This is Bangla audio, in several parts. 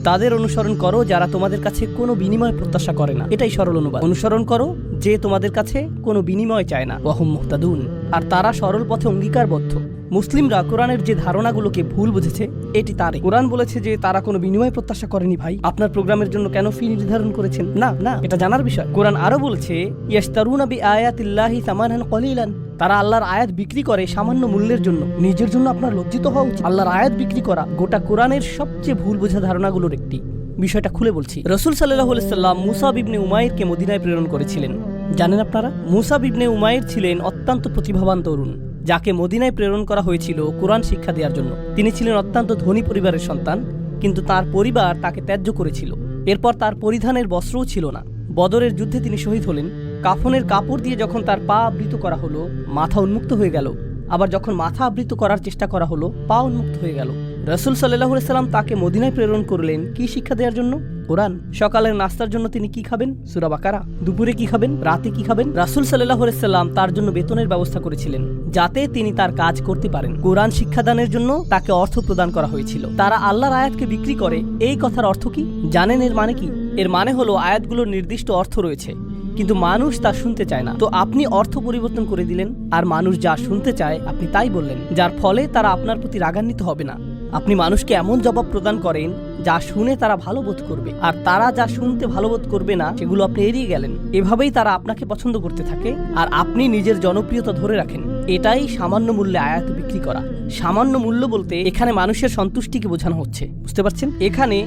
তাদের অনুসরণ করো যারা তোমাদের কাছে কোনো বিনিময় প্রত্যাশা করে না। এটাই সরল অনুবাদ। অনুসরণ করো যে তোমাদের কাছে কোনো বিনিময় চায় না। ওয়াহুম মুহতাদুন, আর তারা সরল পথে অঙ্গীকারবদ্ধ। মুসলিমরা কোরআনের যে ধারণাগুলোকে ভুল বুঝেছে এটি তারে। কোরআন বলেছে যে তারা কোনো বিনিময় প্রত্যাশা করেনি। ভাই, আপনার প্রোগ্রামের জন্য কেন ফি নির্ধারণ করেছেন? না না, এটা জানার বিষয়। কোরআন আরো বলেছে ইয়াশতারুনা বিআয়াতিল্লাহি সামানান কলিলান, তারা আল্লাহর আয়াত বিক্রি করে সামান্য মূল্যের জন্য। নিজের জন্য আপনার লজ্জিত হওয়া উচিত। আল্লাহর আয়াত বিক্রি করা গোটা কোরআনের সবচেয়ে ভুল বোঝা ধারণাগুলোর একটি। বিষয়টা খুলে বলছি। রাসূল সাল্লাল্লাহু আলাইহি সাল্লাম মুসাব ইবনে উমাইরকে মদিনায় প্রেরণ করেছিলেন। জানেন আপনারা, মুসাব ইবনে উমাইর ছিলেন অত্যন্ত প্রতিভাবান তরুণ, যাকে মদিনায় প্রেরণ করা হয়েছিল কোরআন শিক্ষা দেওয়ার জন্য। তিনি ছিলেন অত্যন্ত ধনী পরিবারের সন্তান, কিন্তু তার পরিবার তাকে ত্যায্য করেছিল। এরপর তার পরিধানের বস্ত্রও ছিল না। বদরের যুদ্ধে তিনি শহীদ হলেন। কাফনের কাপড় দিয়ে যখন তার পা আবৃত করা হলো, মাথা উন্মুক্ত হয়ে গেল। আবার যখন মাথা আবৃত করার চেষ্টা করা হলো, পা উন্মুক্ত হয়ে গেল। রাসূল সাল্লাল্লাহু আলাইহি সাল্লাম তাকে মদিনায় প্রেরণ করলেন কি শিক্ষা দেওয়ার জন্য? কোরআন। সকালের নাস্তার জন্য তিনি কি খাবেন? সূরা বাকারা। দুপুরে কি খাবেন? রাতে কি খাবেন? রাসূল সাল্লাল্লাহু আলাইহি সাল্লাম তার জন্য বেতনের ব্যবস্থা করেছিলেন, যাতে তিনি তার কাজ করতে পারেন। কোরআন শিক্ষাদানের জন্য তাকে অর্থ প্রদান করা হয়েছিল। তারা আল্লাহর আয়াতকে বিক্রি করে, এই কথার অর্থ কি জানেন? এর মানে কি? এর মানে হলো আয়াতগুলোর নির্দিষ্ট অর্থ রয়েছে, কিন্তু মানুষ তা শুনতে চায় না। তো আপনি অর্থ পরিবর্তন করে দিলেন, আর মানুষ যা শুনতে চায় আপনি তাই বললেন, যার ফলে তারা আপনার প্রতি রাগান্বিত হবে না। আপনি মানুষকে এমন জবাব প্রদান করেন যা শুনে তারা ভালো বোধ করবে, আর তারা যা শুনতে ভালো বোধ করবে না সেগুলো আপনি এড়িয়ে গেলেন। এভাবেই তারা আপনাকে পছন্দ করতে থাকে, আর আপনি নিজের জনপ্রিয়তা ধরে রাখেন। এটাই সামান্য মূল্যে আয়াত বিক্রি করা। সামান্য মূল্য বলতে এখানে মানুষের সন্তুষ্টিকে বোঝানো হচ্ছে। বুঝতে পারছেন? এখানে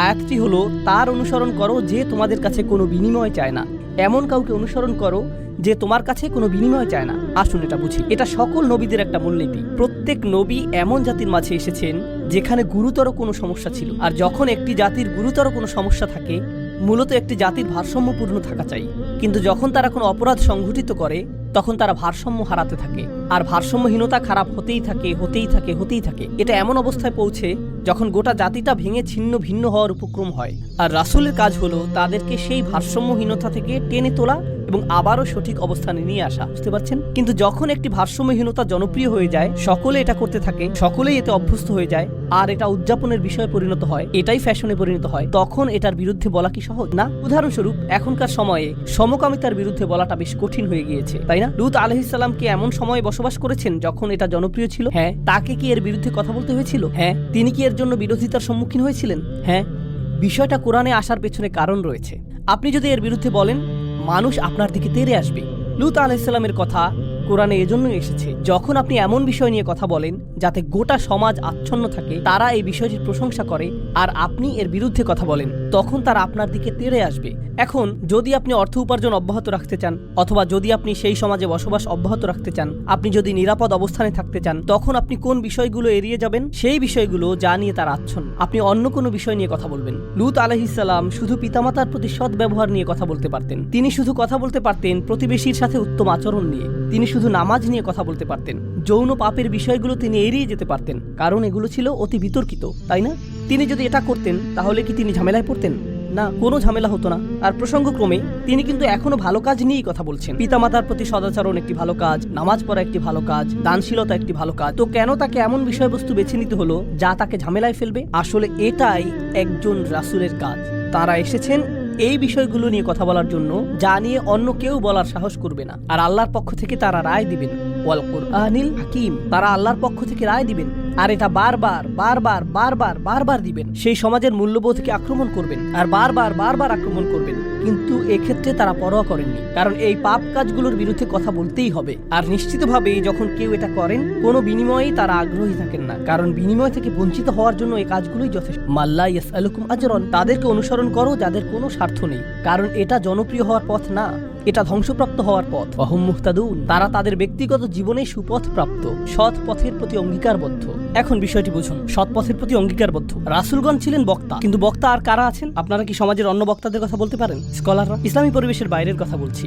আয়াতটি হলো তার অনুসরণ করো যে তোমাদের কাছে কোনো বিনিময় চায় না। এমন কাউকে অনুসরণ করো যে তোমার কাছে কোনো বিনিময় চায় না। আসুন এটা বুঝি। এটা সকল নবীদের একটা মূলনীতি। প্রত্যেক নবী এমন জাতির মাঝে এসেছেন যেখানে গুরুতর কোনো সমস্যা ছিল, আর যখন একটি জাতির গুরুতর কোনো সমস্যা থাকে, মূলত একটি জাতির ভারসাম্যপূর্ণ থাকা চাই। কিন্তু যখন তারা কোনো অপরাধ সংঘটিত করে, তখন তারা ভারসাম্য হারাতে থাকে, আর ভারসাম্যহীনতা খারাপ হতেই থাকে, হতেই থাকে, হতেই থাকে। এটা এমন অবস্থায় পৌঁছে যখন গোটা জাতিটা ভেঙে ছিন্ন ভিন্ন হওয়ার উপক্রম হয়। আর রাসূলের কাজ হলো তাদেরকে সেই ভারসাম্যহীনতা থেকে টেনে তোলা এবং আবারও সঠিক অবস্থানে নিয়ে আসা। বুঝতে পারছেন? কিন্তু যখন একটি ভারসাম্যহীনতা জনপ্রিয় হয়ে যায়, সকলে এটা করতে থাকে, সকলেই এতে অভ্যস্ত হয়ে যায়, আর এটা উদযাপনের বিষয়ে পরিণত হয়, এটাই ফ্যাশনে পরিণত হয়, তখন এটার বিরুদ্ধে বলা কি সহজ? না। উদাহরণস্বরূপ, এখনকার সময়ে সমকামিতার বিরুদ্ধে বলাটা বেশ কঠিন হয়ে গিয়েছে, তাই না? লূত আলাইহিস সালাম কি এমন সময়ে বসবাস করেছেন যখন এটা জনপ্রিয় ছিল? হ্যাঁ। তাকে কি এর বিরুদ্ধে কথা বলতে হয়েছিল? হ্যাঁ। তিনি কি এর জন্য বিরোধিতার সম্মুখীন হয়েছিলেন? হ্যাঁ। বিষয়টা কোরআনে আসার পেছনে কারণ রয়েছে। আপনি যদি এর বিরুদ্ধে বলেন, মানুষ আপনার দিকে তেড়ে আসবে। লূত আলাইহিস সালামের কথা কোরআনে এজন্যই এসেছে। যখন আপনি এমন বিষয় নিয়ে কথা বলেন যাতে গোটা সমাজ আচ্ছন্ন থাকে, তারা এই বিষয়টির প্রশংসা করে, আর আপনি এর বিরুদ্ধে কথা বলেন, তখন তারা আপনার দিকে তেড়ে আসবে। এখন যদি আপনি অর্থ উপার্জন অব্যাহত রাখতে চান, অথবা যদি আপনি সেই সমাজে বসবাস অব্যাহত রাখতে চান, আপনি যদি নিরাপদ অবস্থানে থাকতে চান, তখন আপনি কোন বিষয়গুলো এড়িয়ে যাবেন? সেই বিষয়গুলো যা নিয়ে তারা আচ্ছন্ন। আপনি অন্য কোনো বিষয় নিয়ে কথা বলবেন। লূত আলাইহিস সালাম শুধু পিতামাতার প্রতি সৎ ব্যবহার নিয়ে কথা বলতে পারতেন। তিনি শুধু কথা বলতে পারতেন প্রতিবেশীর সাথে উত্তম আচরণ নিয়ে। তিনি শুধু নামাজ নিয়ে কথা বলতে পারতেন। যৌন পাপের বিষয়গুলো তিনি এড়িয়ে যেতে পারতেন, কারণ এগুলো ছিল অতি বিতর্কিত, তাই না? তিনি যদি এটা করতেন, তাহলে কি তিনি ঝামেলায় পড়তেন? না, কোনো ঝামেলা হতো না। আর প্রসঙ্গক্রমে তিনি কিন্তু এখনো ভালো কাজ নিয়েই কথা বলছেন। পিতামাতার প্রতি সদাচরণ একটি ভালো কাজ, নামাজ পড়া একটি ভালো কাজ, দানশীলতা একটি ভালো কাজ। তো কেন তাকে এমন বিষয়বস্তু বেছে নিতে হলো যা তাকে ঝামেলায় ফেলবে? আসলে এটাই একজন রাসূলের কাজ। তারা এসেছেন এই বিষয়গুলো নিয়ে কথা বলার জন্য, যা নিয়ে অন্য কেউ বলার সাহস করবে না। আর আল্লাহর পক্ষ থেকে তারা রায় দিবেন। ওয়াল কুরআনিল হাকিম, তারা আল্লাহর পক্ষ থেকে রায় দিবেন, আর এটা বারবার বারবার বারবার বারবার দিবেন। সেই সমাজের মূল্যবোধকে আক্রমণ করবেন, আর বারবার বারবার আক্রমণ করবেন। কিন্তু এক্ষেত্রে তারা পরোয়া করেননি, কারণ এই পাপ কাজগুলোর বিরুদ্ধে কথা বলতেই হবে। আর নিশ্চিতভাবেই যখন কেউ এটা করেন, কোনো বিনিময়েই তারা আগ্রহী থাকেন না, কারণ বিনিময় থেকে বঞ্চিত হওয়ার জন্য এই কাজগুলোই যথেষ্ট। মাল্লা ইয়াসআলুকুম আজরান, তাদেরকে অনুসরণ করো যাদের কোনো স্বার্থ নেই, কারণ এটা জনপ্রিয় হওয়ার পথ না, এটা ধ্বংসপ্রাপ্ত হওয়ার পথ। ওয়াহুম মুহতাদুন, তারা তাদের ব্যক্তিগত জীবনে সুপথ প্রাপ্ত, সৎ পথের প্রতি অঙ্গীকারবদ্ধ। এখন বিষয়টি বুঝুন, সৎ পথের প্রতি অঙ্গীকারবদ্ধ। রাসূলগণ ছিলেন বক্তা, কিন্তু বক্তা আর কারা আছেন? আপনারা কি সমাজের অন্য বক্তাদের কথা বলতে পারেন? স্কলাররা, ইসলামী পরিবেশের বাইরের কথা বলছি।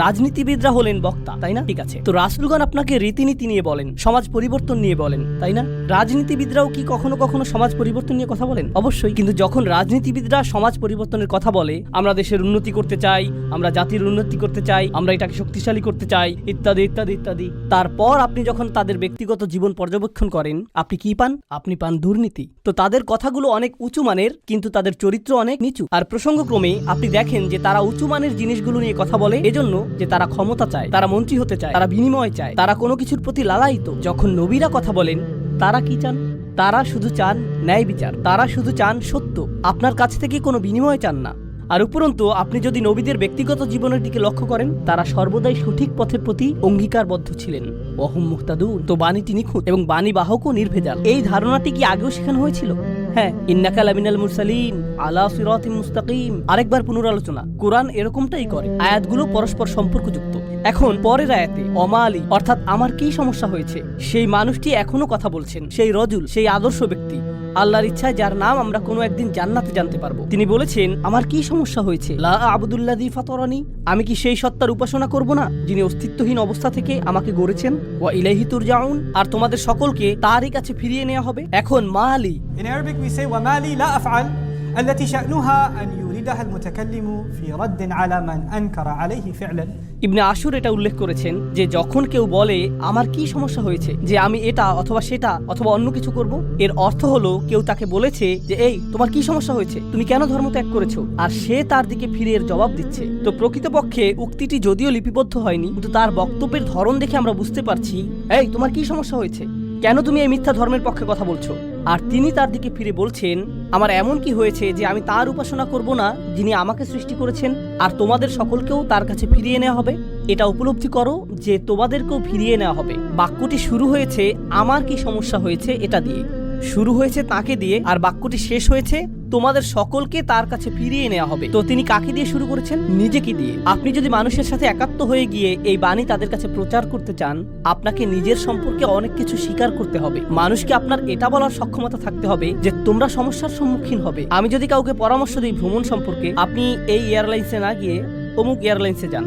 রাজনীতিবিদরা হলেন বক্তা, তাই না? ঠিক আছে, তো রাসূলগণ আপনাকে রীতিনীতি নিয়ে বলেন, সমাজ পরিবর্তন নিয়ে বলেন, তাই না? রাজনীতিবিদরাও কি কখনো কখনো সমাজ পরিবর্তন নিয়ে কথা বলেন? অবশ্যই। কিন্তু যখন রাজনীতিবিদরা সমাজ পরিবর্তনের কথা বলে, আমরা দেশের উন্নতি করতে চাই, আমরা জাতি জাতির উন্নতি করতে চাই, আমরা এটাকে শক্তিশালী করতে চাই, ইত্যাদি ইত্যাদি ইত্যাদি। তারপর আপনি যখন তাদের ব্যক্তিগত জীবন পর্যবেক্ষণ করেন, আপনি কি পান? আপনি পান দুর্নীতি। তো তাদের কথাগুলো অনেক উঁচু মানের, কিন্তু তাদের চরিত্র অনেক নিচু। আর প্রসঙ্গক্রমে আপনি দেখেন যে তারা উঁচু মানের জিনিসগুলো নিয়ে কথা বলে এজন্য যে তারা ক্ষমতা চায়, তারা মন্ত্রী হতে চায়, তারা বিনিময় চায়, তারা কোনো কিছুর প্রতি লালায়িত। যখন নবীরা কথা বলেন, তারা কি চান? তারা শুধু চান ন্যায় বিচার, তারা শুধু চান সত্য, আপনার কাছ থেকে কোনো বিনিময় চান না। আর উপরন্তু আপনি যদি নবীদের ব্যক্তিগত জীবনের দিকে লক্ষ্য করেন, তারা সর্বদাই সঠিক পথের প্রতি অঙ্গীকারবদ্ধ ছিলেন। ওয়াহুম মুহতাদুন। তো বাণীটি নিখুঁত এবং বাণী বাহকও নির্ভেজাল। এই ধারণাটি কি আগেও শেখানো হয়েছিল? হ্যাঁ, ইন্নাকা লামিনাল মুরসালিন আলা সিরাতিম মুস্তাকিম। আরেকবার পুনরালোচনা, কোরআন এরকমটাই করে, আয়াতগুলো পরস্পর সম্পর্কযুক্ত। এখন পরের আয়াতে অমালি, অর্থাৎ আমার কি সমস্যা হয়েছে, সেই মানুষটি এখনো কথা বলছেন, সেই রজুল, সেই আদর্শ ব্যক্তি, আল্লাহর ইচ্ছায় যার নাম আমরা কোনো একদিন জান্নাতে জানতে পারবো। তিনি বলেছেন, আমার কি সমস্যা হয়েছে? লা আবুদুল্লাযী ফাতারানি, আমি কি সেই সত্তার উপাসনা করব না যিনি অস্তিত্বহীন অবস্থা থেকে আমাকে গড়েছেন? ওয়া ইলাইহি তুরজাউন, আর তোমাদের সকলকে তারই কাছে ফিরিয়ে নেওয়া হবে। এখন মালি, In Arabic we say وَمَالِي لَا أَفْعَلْ التي شأنها أن يوردها المتكلم في رد على من أنكر عليه فعلا। ইবনে আশুর এটা উল্লেখ করেছেন যে যখন কেউ বলে আমার কি সমস্যা হয়েছে যে আমি এটা অথবা সেটা অথবা অন্য কিছু করব, এর অর্থ হলো কেউ তাকে বলেছে যে এই তোমার কি সমস্যা হয়েছে, তুমি কেন ধর্ম ত্যাগ করেছো, আর সে তার দিকে ফিরে এর জবাব দিচ্ছে। তো প্রকৃতপক্ষে উক্তিটি যদিও লিপিবদ্ধ হয়নি, কিন্তু তার বক্তব্যের ধরন দেখে আমরা বুঝতে পারছি, এই তোমার কি সমস্যা হয়েছে, কেন তুমি এই মিথ্যা ধর্মের পক্ষে কথা বলছো? আর তিনি তার দিকে ফিরে বলছেন, আমার এমন কি হয়েছে যে আমি তার উপাসনা করব না যিনি আমাকে সৃষ্টি করেছেন, আর তোমাদের সকলকেও তার কাছে ফিরিয়ে নেওয়া হবে। এটা উপলব্ধি করো যে তোমাদেরকেও ফিরিয়ে নেওয়া হবে। বাক্যটি শুরু হয়েছে আমার কি সমস্যা হয়েছে এটা দিয়ে, শুরু হয়েছে তাকে দিয়ে, আর বাক্যটি শেষ হয়েছে তোমাদের সকলকে তার কাছে ফিরিয়ে নেওয়া হবে। তো তিনি কাকে দিয়ে শুরু করেছেন? নিজেকে দিয়ে। আপনি যদি মানুষের সাথে একাত্ম হয়ে গিয়ে এই বাণী তাদের কাছে প্রচার করতে চান, আপনাকে নিজের সম্পর্কে অনেক কিছু স্বীকার করতে হবে। মানুষকে আপনার এটা বলার সক্ষমতা থাকতে হবে যে তোমরা সমস্যার সম্মুখীন হবে। আমি যদি কাউকে পরামর্শ দিই ভ্রমণ সম্পর্কে, আপনি এই এয়ারলাইন্সে না গিয়ে অমুক এয়ারলাইন্সে যান,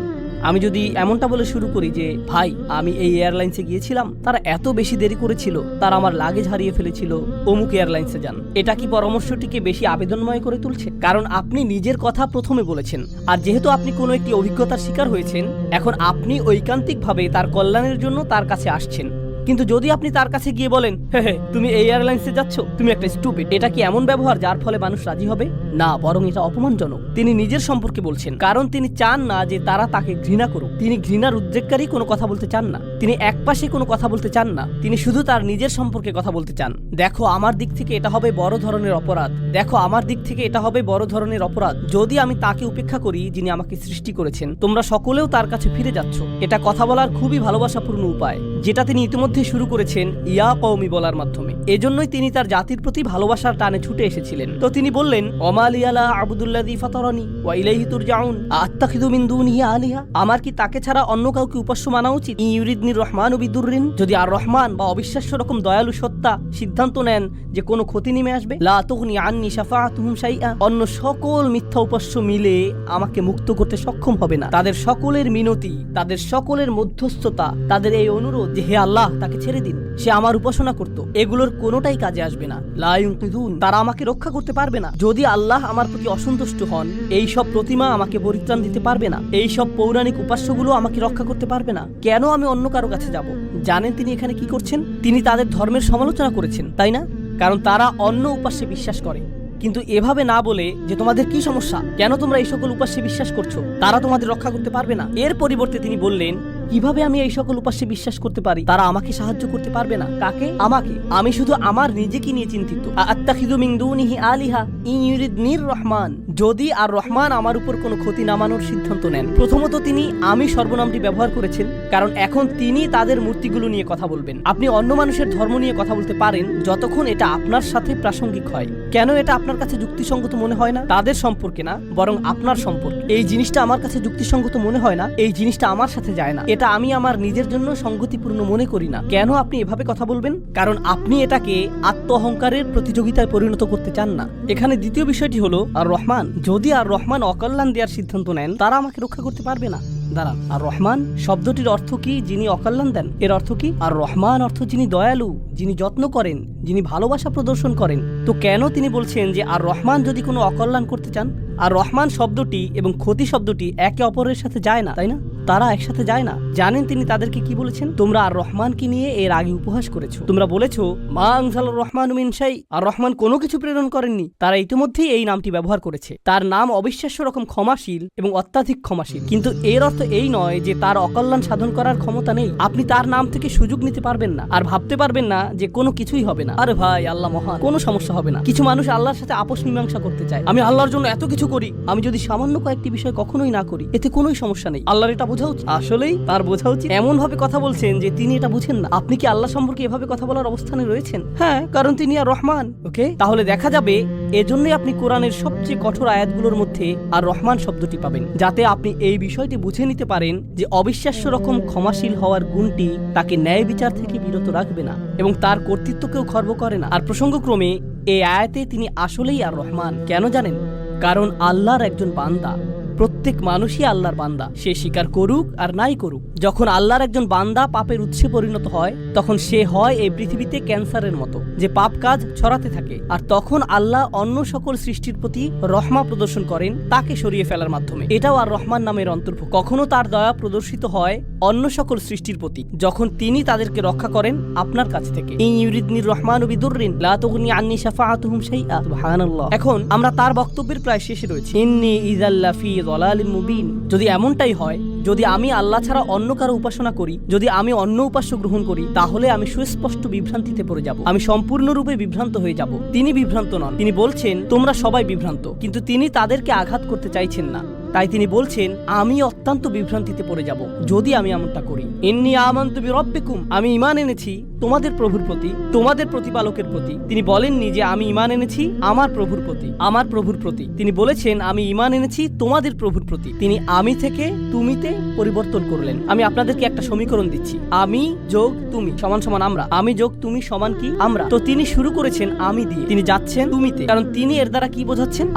আমি যদি এমনটা বলে শুরু করি যে ভাই আমি এই এয়ারলাইন্সে গিয়েছিলাম, তারা এত বেশি দেরি করেছিল, তারা আমার লাগেজ হারিয়ে ফেলেছিল, অমুক এয়ারলাইন্সে যান, এটা কি পরামর্শটিকে বেশি আবেদনময় করে তুলছে? কারণ আপনি নিজের কথা প্রথমে বলেছেন, আর যেহেতু আপনি কোনো একটি অভিজ্ঞতার শিকার হয়েছেন, এখন আপনি ঐকান্তিকভাবে তার কল্যাণের জন্য তার কাছে আসছেন। কিন্তু যদি আপনি তার কাছে গিয়ে বলেন হে তুমি এই এয়ারলাইন্সে যাচ্ছ, তুমি একটা স্টুপিড, এটা কি এমন ব্যবহার যার ফলে মানুষ রাজি হবে? না, বরং এটা অপমানজনক। তিনি নিজের সম্পর্কে বলছেন, কারণ তিনি চান না যে তারা তাকে ঘৃণা করুক। তিনি ঘৃণার উদ্রেককারী কোনো কথা বলতে চান না, তিনি একপাশে কোনো কথা বলতে চান না, তিনি শুধু তার নিজের সম্পর্কে কথা বলতে চান। দেখো আমার দিক থেকে এটা হবে বড় ধরনের অপরাধ, দেখো আমার দিক থেকে এটা হবে বড় ধরনের অপরাধ যদি আমি তাকে উপেক্ষা করি যিনি আমাকে সৃষ্টি করেছেন। তোমরা সকলেও তার কাছে ফিরে যাচ্ছ। এটা কথা বলার খুবই ভালোবাসাপূর্ণ উপায়, যেটা তিনি ইতিমধ্যে শুরু করেছেন ইয়া কওমি বলার মাধ্যমে। এজন্যই তিনি তার জাতির প্রতি ভালোবাসার টানে ছুটে এসেছিলেন। তো তিনি বললেন, ওমালি আলা আবুদুল্লাযী ফাতারানি ওয়া ইলাইহি তুরজাউন আত্তাখিযু মিন দুনিহি আলিহা, আমার কি তাকে ছাড়া অন্য কাউকে উপাস্য মানা উচিত? ইউরিদনির রহমানু বিদুররিন, যদি আর রহমান বা অবিশ্বাস্য রকম দয়ালু সত্তা সিদ্ধান্ত নেন যে কোনো ক্ষতি নেমে আসবে, লা তুগনি আন্নি শাফাআতুহুম শাইআ, অন্য সকল মিথ্যা উপাস্য মিলে আমাকে মুক্ত করতে সক্ষম হবে না। তাদের সকলের মিনতি, তাদের সকলের মধ্যস্থতা, তাদের এই অনুরোধ যে হে আল্লাহ তাকে ছেড়ে দিন, সে আমার উপাসনা করত, এগুলোর কোনোটাই কাজে আসবে না। লা ইউনকিযুন, তারা আমাকে রক্ষা করতে পারবে না। যদি আল্লাহ আমার প্রতি অসন্তুষ্ট হন, এই সব প্রতিমা আমাকে পরিত্রাণ দিতে পারবে না, এই সব পৌরাণিক উপাস্যগুলো আমাকে রক্ষা করতে পারবে না। কেন আমি অন্য কারো কাছে যাব? জানেন তিনি এখানে কি করছেন? তিনি তাদের ধর্মের সমালোচনা করেছেন, তাই না? কারণ তারা অন্য উপাস্যে বিশ্বাস করে। কিন্তু এভাবে না বলে যে তোমাদের কি সমস্যা, কেন তোমরা এই সকল উপাস্যে বিশ্বাস করছো, তারা তোমাদের রক্ষা করতে পারবে না। এর পরিবর্তে তিনি বললেন, কিভাবে আমি এই সকল উপাস্যে বিশ্বাস করতে পারি? তারা আমাকে সাহায্য করতে পারবে না। কাকে? আমাকে। আমি শুধু আমার নিজেকে নিয়ে চিন্তিত। আত্তাখিযু মিন দুনিহি আলিহা ইন ইউরিদনির রহমান, যদি আর রহমান আমার উপর কোনো ক্ষতি নামানোর সিদ্ধান্ত নেন। প্রথমত তিনি আমি সর্বনামটি ব্যবহার করেছেন, কারণ এখন তিনি তাদের মূর্তিগুলো নিয়ে কথা বলবেন। আপনি অন্য মানুষের ধর্ম নিয়ে কথা বলতে পারেন যতক্ষণ এটা আপনার সাথে প্রাসঙ্গিক হয়। কেন এটা আপনার কাছে যুক্তিসঙ্গত মনে হয় না? তাদের সম্পর্কে না, বরং আপনার সম্পর্কে। এই জিনিসটা আমার কাছে যুক্তিসঙ্গত মনে হয় না, এই জিনিসটা আমার সাথে যায় না, এটা আমি আমার নিজের জন্য সঙ্গতিপূর্ণ মনে করি না। কেন আপনি এভাবে কথা বলবেন? কারণ আপনি এটাকে আত্ম অহংকারের প্রতিযোগিতায় পরিণত করতে চান না। এখানে দ্বিতীয় বিষয়টি হলো আর রহমান, যদি আর রহমান অকল্যাণ দেওয়ার সিদ্ধান্ত নেন, তারা আমাকে রক্ষা করতে পারবে না। দাঁড়ান, আর রহমান শব্দটির অর্থ কি? যিনি অকল্যাণ দেন। এর অর্থ কি? আর রহমান অর্থ যিনি দয়ালু, যিনি যত্ন করেন, যিনি ভালোবাসা প্রদর্শন করেন। তো কেন তিনি বলছেন যে আর রহমান যদি কোনো অকল্যাণ করতে চান? আর রহমান শব্দটি এবং ক্ষতি শব্দটি একে অপরের সাথে যায় না, তাই না? তারা একসাথে যায় না। জানেন তিনি তাদেরকে কি বলেছেন? তোমরা আর রহমানকে নিয়ে এর আগে উপহাস করেছো। তোমরা বলেছো মা আনজালার রহমান মিন শাই, আর রহমান কোনো কিছু প্রেরণ করেননি। তারা ইতিমধ্যেই এই নামটি ব্যবহার করেছে। তার নাম অবিশ্বাস্য রকম ক্ষমাশীল এবং অত্যাধিক ক্ষমাশীল, কিন্তু এর অর্থ এই নয় যে তার অকল্যাণ সাধন করার ক্ষমতা নেই। আপনি তার নাম থেকে সুযোগ নিতে পারবেন না আর ভাবতে পারবেন না যে কোনো কিছুই হবে না। আরে ভাই, আল্লাহ মহান, কোনো সমস্যা হবে না। কিছু মানুষ আল্লাহর সাথে আপোষ মীমাংসা করতে চায়। আমি আল্লাহর জন্য এত কিছু করি, আমি যদি সামান্য কয়েকটি বিষয় কখনোই না করি এতে কোনোই সমস্যা নেই। আল্লাহর এটা বোঝা উচিত। আসলেই তার বোঝা উচিত। এমন ভাবে কথা বলছেন যে তিনি এটা বুঝেন না। আপনি কি আল্লাহ সম্পর্কে এভাবে কথা বলার অবস্থানে রয়েছেন? হ্যাঁ, কারণ তিনি আর রহমান। ওকে, তাহলে দেখা যাবে এজন্যই আপনি কোরআনের সবচেয়ে কঠোর আয়াতগুলোর মধ্যে আর রহমান শব্দটি পাবেন, যাতে আপনি এই বিষয়টি বুঝে নিতে পারেন যে অবিশ্বাস্য রকম ক্ষমাশীল হওয়ার গুণটি তাকে ন্যায় বিচার থেকে বিরত রাখবে না এবং তার কর্তৃত্বকেও খর্ব করে না। আর প্রসঙ্গক্রমে এই আয়াতে তিনি আসলেই আর রহমান। কেন জানেন? কারণ আল্লাহর একজন বান্দা, প্রত্যেক মানুষই আল্লাহর বান্দা, সে স্বীকার করুক আর নাই করুক। যখন আল্লাহর একজন বান্দা পাপের উৎসে পরিণত হয় তখন সে হয় এই পৃথিবীতে ক্যান্সারের মতো, যে পাপ কাজ ছড়াতে থাকে। আর তখন আল্লাহ অন্য সকল সৃষ্টির প্রতি রহমা প্রদর্শন করেন তাকে সরিয়ে ফেলার মাধ্যমে। এটাও আর রহমান নামের অন্তর্ভুক্ত। কখনো তার দয়া প্রদর্শিত হয় অন্য সকল সৃষ্টির প্রতি যখন তিনি তাদেরকে রক্ষা করেন আপনার কাছ থেকে। ইউরিদনির রহমানু বিদুররিন লা তুগনি আন্নি শাফাআতুহুম শাইআ। সুবহানাল্লাহ। এখন আমরা তার বক্তব্যের প্রায় শেষে রয়েছি। ইন্নী ইযাল্লা ফি যালালিম মুবিন। যদি এমনটাই হয়, যদি আমি আল্লাহ ছাড়া অন্য কারো উপাসনা করি, যদি আমি অন্য উপাস্য গ্রহণ করি, তাহলে আমি সুস্পষ্ট বিভ্রান্তিতে পড়ে যাব। আমি সম্পূর্ণরূপে বিভ্রান্ত হয়ে যাব। তিনি বিভ্রান্ত নন। তিনি বলছেন তোমরা সবাই বিভ্রান্ত, কিন্তু তিনি তাদেরকে আঘাত করতে চাইছেন না। তাই তিনি বলছেন আমি অত্যন্ত বিভ্রান্তিতে পড়ে যাব যদি আমি এমনটা করি। ইন্নী আমানতু বিরাব্বিকুম। আমি ঈমান এনেছি তোমাদের প্রভুর প্রতি, তোমাদের প্রতিপালকের প্রতি। তিনি বলেননি যে আমি ঈমান এনেছি আমার প্রভুর প্রতি, আমার প্রভুর প্রতি। তিনি বলেছেন আমি ঈমান এনেছি তোমাদের প্রভুর প্রতি। তিনি আমি থেকে তুমিতে পরিবর্তন করলেন। আমি আপনাদেরকে একটা সমীকরণ দিচ্ছি, আমি যোগ তুমি সমান সমান আমরা, আমি যোগ তুমি সমান কি আমরা। তো তিনি শুরু করেছেন আমি দিয়ে, তিনি যাচ্ছেন তুমিতে, কারণ তিনি এর দ্বারা কি বোঝাচ্ছেন?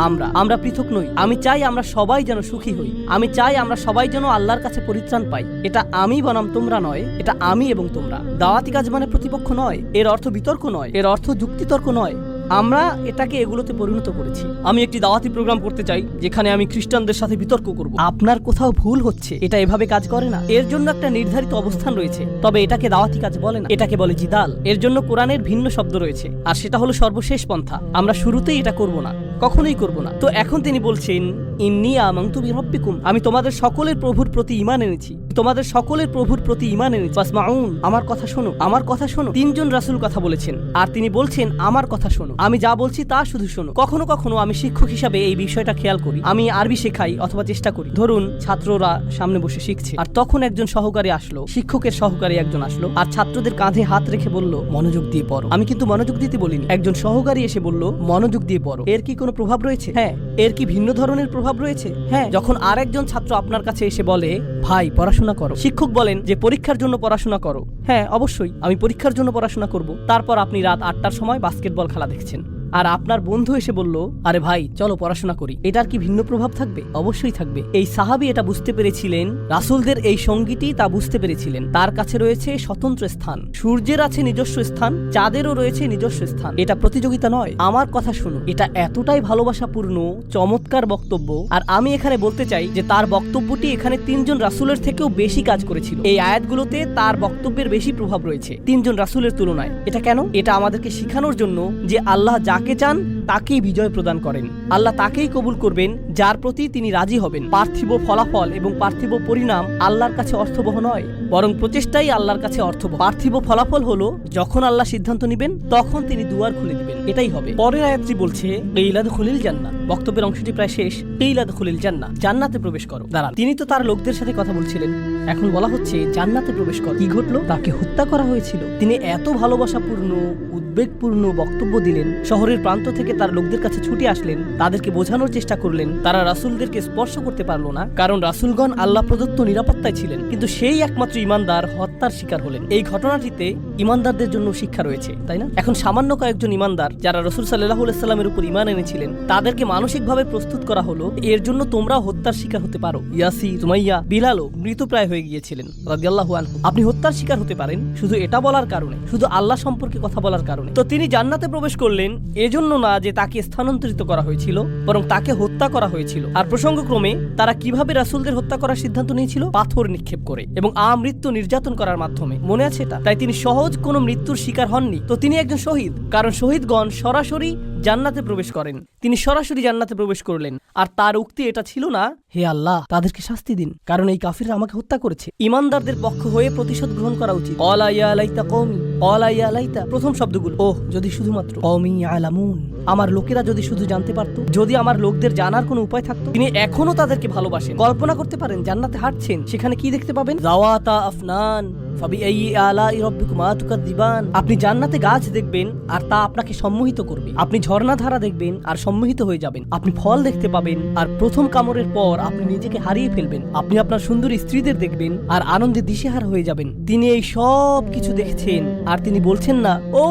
আমরা পৃথক নই। আমি চাই আমরা সবাই যেন সুখী হই। আমি চাই আমরা সবাই যেন আল্লাহর কাছে পরিত্রাণ পাই। এটা আমি বনাম তোমরা নয়, এটা আমি এবং তোমরা। দাওয়াতি কাজ মানে প্রতিপক্ষ নয়, এর অর্থ বিতর্ক নয়, এর অর্থ যুক্তিতর্ক নয়। আমরা এটাকে এগুলোতে পরিণত করেছি। আমি একটি দাওয়াতি প্রোগ্রাম করতে চাই যেখানে আমি খ্রিস্টানদের সাথে বিতর্ক করব। আপনার কোথাও ভুল হচ্ছে, এটা এভাবে কাজ করে না। এর জন্য একটা নির্ধারিত অবস্থান রয়েছে, তবে এটাকে দাওয়াতি কাজ বলে না, এটাকে বলে জিদাল। এর জন্য কোরআনের ভিন্ন শব্দ রয়েছে, আর সেটা হলো সর্বশেষ পন্থা। আমরা শুরুতেই এটা করব না, কখনোই করব না। তো এখন তিনি বলছেন ইন্নী আমানতু বিরাব্বিকুম। আমি তোমাদের সকলের প্রভুর প্রতি ঈমান এনেছি, তোমাদের সকলের প্রভুর প্রতি ঈমান এনেছি। ফাসমাউন। আমার কথা শোনো, আমার কথা শোনো। তিনজন রাসূল কথা বলেছেন আর তিনি বলছেন আমার কথা শোনো, আমি যা বলছি তা শুধু শোনো। কখনো কখনো আমি শিক্ষক হিসাবে এই বিষয়টা খেয়াল করি। আমি আরবি শেখাই অথবা চেষ্টা করি। ধরুন ছাত্ররা সামনে বসে শিখছে আর তখন একজন সহকারী আসলো, শিক্ষকের সহকারী একজন আসলো আর ছাত্রদের কাঁধে হাত রেখে বলল মনোযোগ দিয়ে পড়ো। আমি কিন্তু মনোযোগ দিতে বলিনি, একজন সহকারী এসে বলল মনোযোগ দিয়ে পড়ো। এর কি কোনো প্রভাব রয়েছে? হ্যাঁ। এর কি ভিন্ন ধরনের প্রভাব রয়েছে? হ্যাঁ। যখন আরেকজন ছাত্র আপনার কাছে এসে বলে ভাই পড়াশোনা করো, শিক্ষক বলেন যে পরীক্ষার জন্য পড়াশোনা করো। হ্যাঁ অবশ্যই আমি পরীক্ষার জন্য পড়াশোনা করব। তারপর আপনি রাত 8টার সময় বাস্কেটবল খেলা দেখছেন আর আপনার বন্ধু এসে বলল আরে ভাই চলো পড়াশোনা করি। এটার কি ভিন্ন প্রভাব থাকবে? অবশ্যই থাকবে। এই সাহাবী এটা বুঝতে পেরেছিলেন, রাসূলদের এই সঙ্গীটি তা বুঝতে পেরেছিলেন। তার কাছে রয়েছে স্বতন্ত্র স্থান, সূর্যের আছে নিজস্ব স্থান, চাঁদেরও রয়েছে নিজস্ব স্থান। এটা প্রতিযোগিতা নয়। আমার কথা শুনো, এটা এতটাই ভালোবাসাপূর্ণ চমৎকার বক্তব্য। আর আমি এখানে বলতে চাই যে তার বক্তব্যটি এখানে 3জন রাসূলের থেকেও বেশি কাজ করেছিল। এই আয়াতগুলোতে তার বক্তব্যের বেশি প্রভাব রয়েছে 3জন রাসূলের তুলনায়। এটা কেন? এটা আমাদেরকে শেখানোর জন্য যে আল্লাহ যাকে চান তাকেই বিজয় প্রদান করেন। আল্লাহ তাকেই কবুল করবেন যার প্রতি তিনি রাজি হবেন। পার্থিব ফলাফল এবং পার্থিব পরিণাম আল্লাহর কাছে অর্থবহ নয়, বরং প্রচেষ্টাই আল্লাহর কাছে অর্থবহ। পার্থিব ফলাফল হলো যখন আল্লাহ সিদ্ধান্ত নেবেন তখন তিনি দুয়ার খুলে দিবেন, এটাই হবে। পরের আয়াতটি বলছে ইলাদখুলিল জান্নাহ। বক্তব্যের অংশটি প্রায় শেষ। ইলাদখুলিল জান্নাহ, জান্নাতে প্রবেশ করো। দাঁড়ান, তিনি তো তার লোকদের সাথে কথা বলছিলেন, এখন বলা হচ্ছে জান্নাতে প্রবেশ করো। কি ঘটলো? তাকে হত্যা করা হয়েছিল। তিনি এত ভালোবাসাপূর্ণ উদ্বেগপূর্ণ বক্তব্য দিলেন, শহরের প্রান্ত থেকে তার লোকদের কাছে ছুটে আসলেন, তাদেরকে বোঝানোর চেষ্টা করলেন। তারা রাসূলদেরকে স্পর্শ করতে পারলো না, কারণ রাসূলগণ আল্লাহ প্রদত্ত নিরাপত্তায় ছিলেন। কিন্তু সেই একমাত্র ঈমানদার হত্যার শিকার হলেন। এই ঘটনাটিতে ইমানদারদের জন্য শিক্ষা রয়েছে, তাই না? এখন সামান্য কয়েকজন ইমানদার যারা রাসূল সাল্লাল্লাহু আলাইহি সাল্লামের উপর ঈমান এনেছিলেন, তাদেরকে মানসিকভাবে প্রস্তুত করা হলো এর জন্য তোমরাও হত্যার শিকার হতে পারো। ইয়াসি, সুমাইয়া, বিলালও মৃতপ্রায় হয়ে গিয়েছিলেন রাদিয়াল্লাহু আনহু। আপনি হত্যার শিকার হতে পারেন শুধু এটা বলার কারণে, শুধু আল্লাহ সম্পর্কে কথা বলার কারণে। তো তিনি জান্নাতে প্রবেশ করলেন এজন্য না যে তাকে স্থানান্তরিত করা হয়েছিল, বরং তাকে হত্যা করা হয়েছিল। আর প্রসঙ্গক্রমে তারা কিভাবে রাসূলদের হত্যা করার সিদ্ধান্ত নিয়েছিল? পাথর নিক্ষেপ করে এবং আমৃত্যু নির্যাতন করার মাধ্যমে। মনে আছে এটা? তাই তিনি সহজ কোনো মৃত্যুর শিকার হননি। তো তিনি একজন শহীদ, কারণ শহীদগণ সরাসরি জান্নাতে প্রবেশ করেন। তিনি সরাসরি জান্নাতে প্রবেশ করলেন। আর তার উক্তি এটা ছিল না, হে আল্লাহ তাদেরকে শাস্তি দিন, কারণ এই কাফিররা আমাকে হত্যা করেছে। ইমানদারদের পক্ষ হয়ে প্রতিশোধ গ্রহণ করা উচিত। ক্বালা ইয়া লাইতা কওমি, ক্বালা ইয়া লাইতা, প্রথম শব্দগুলো, ওহ যদি শুধুমাত্র, কওমি ইয়ালামুন, আমার লোকেরা যদি শুধু জানতে পারতো, যদি আমার লোকদের জানার কোনো উপায় থাকতো। তিনি এখনো তাদেরকে ভালোবাসেন। কল্পনা করতে পারেন জান্নাতে হাঁটছেন, সেখানে কি দেখতে পাবেন? যাওয়াতা আফনান ফাবিআইয়ি আলাই রাব্বিকুমা তুকাযযিবান। আপনি জান্নাতে গাছ দেখবেন আর তা আপনাকে সম্মোহিত করবে। আপনি ঝর্ণাধারা দেখবেন আর সম্মোহিত হয়ে যাবেন। আপনি ফল দেখতে পাবেন আর প্রথম কামড়ের পর আপনি নিজেকে হারিয়ে ফেলবেন। আপনি আপনার সুন্দরী স্ত্রীদের দেখবেন আর আনন্দে দিশেহারা হয়ে যাবেন। তিনি এই সব কিছু দেখছেন আর তিনি বলছেন না ও,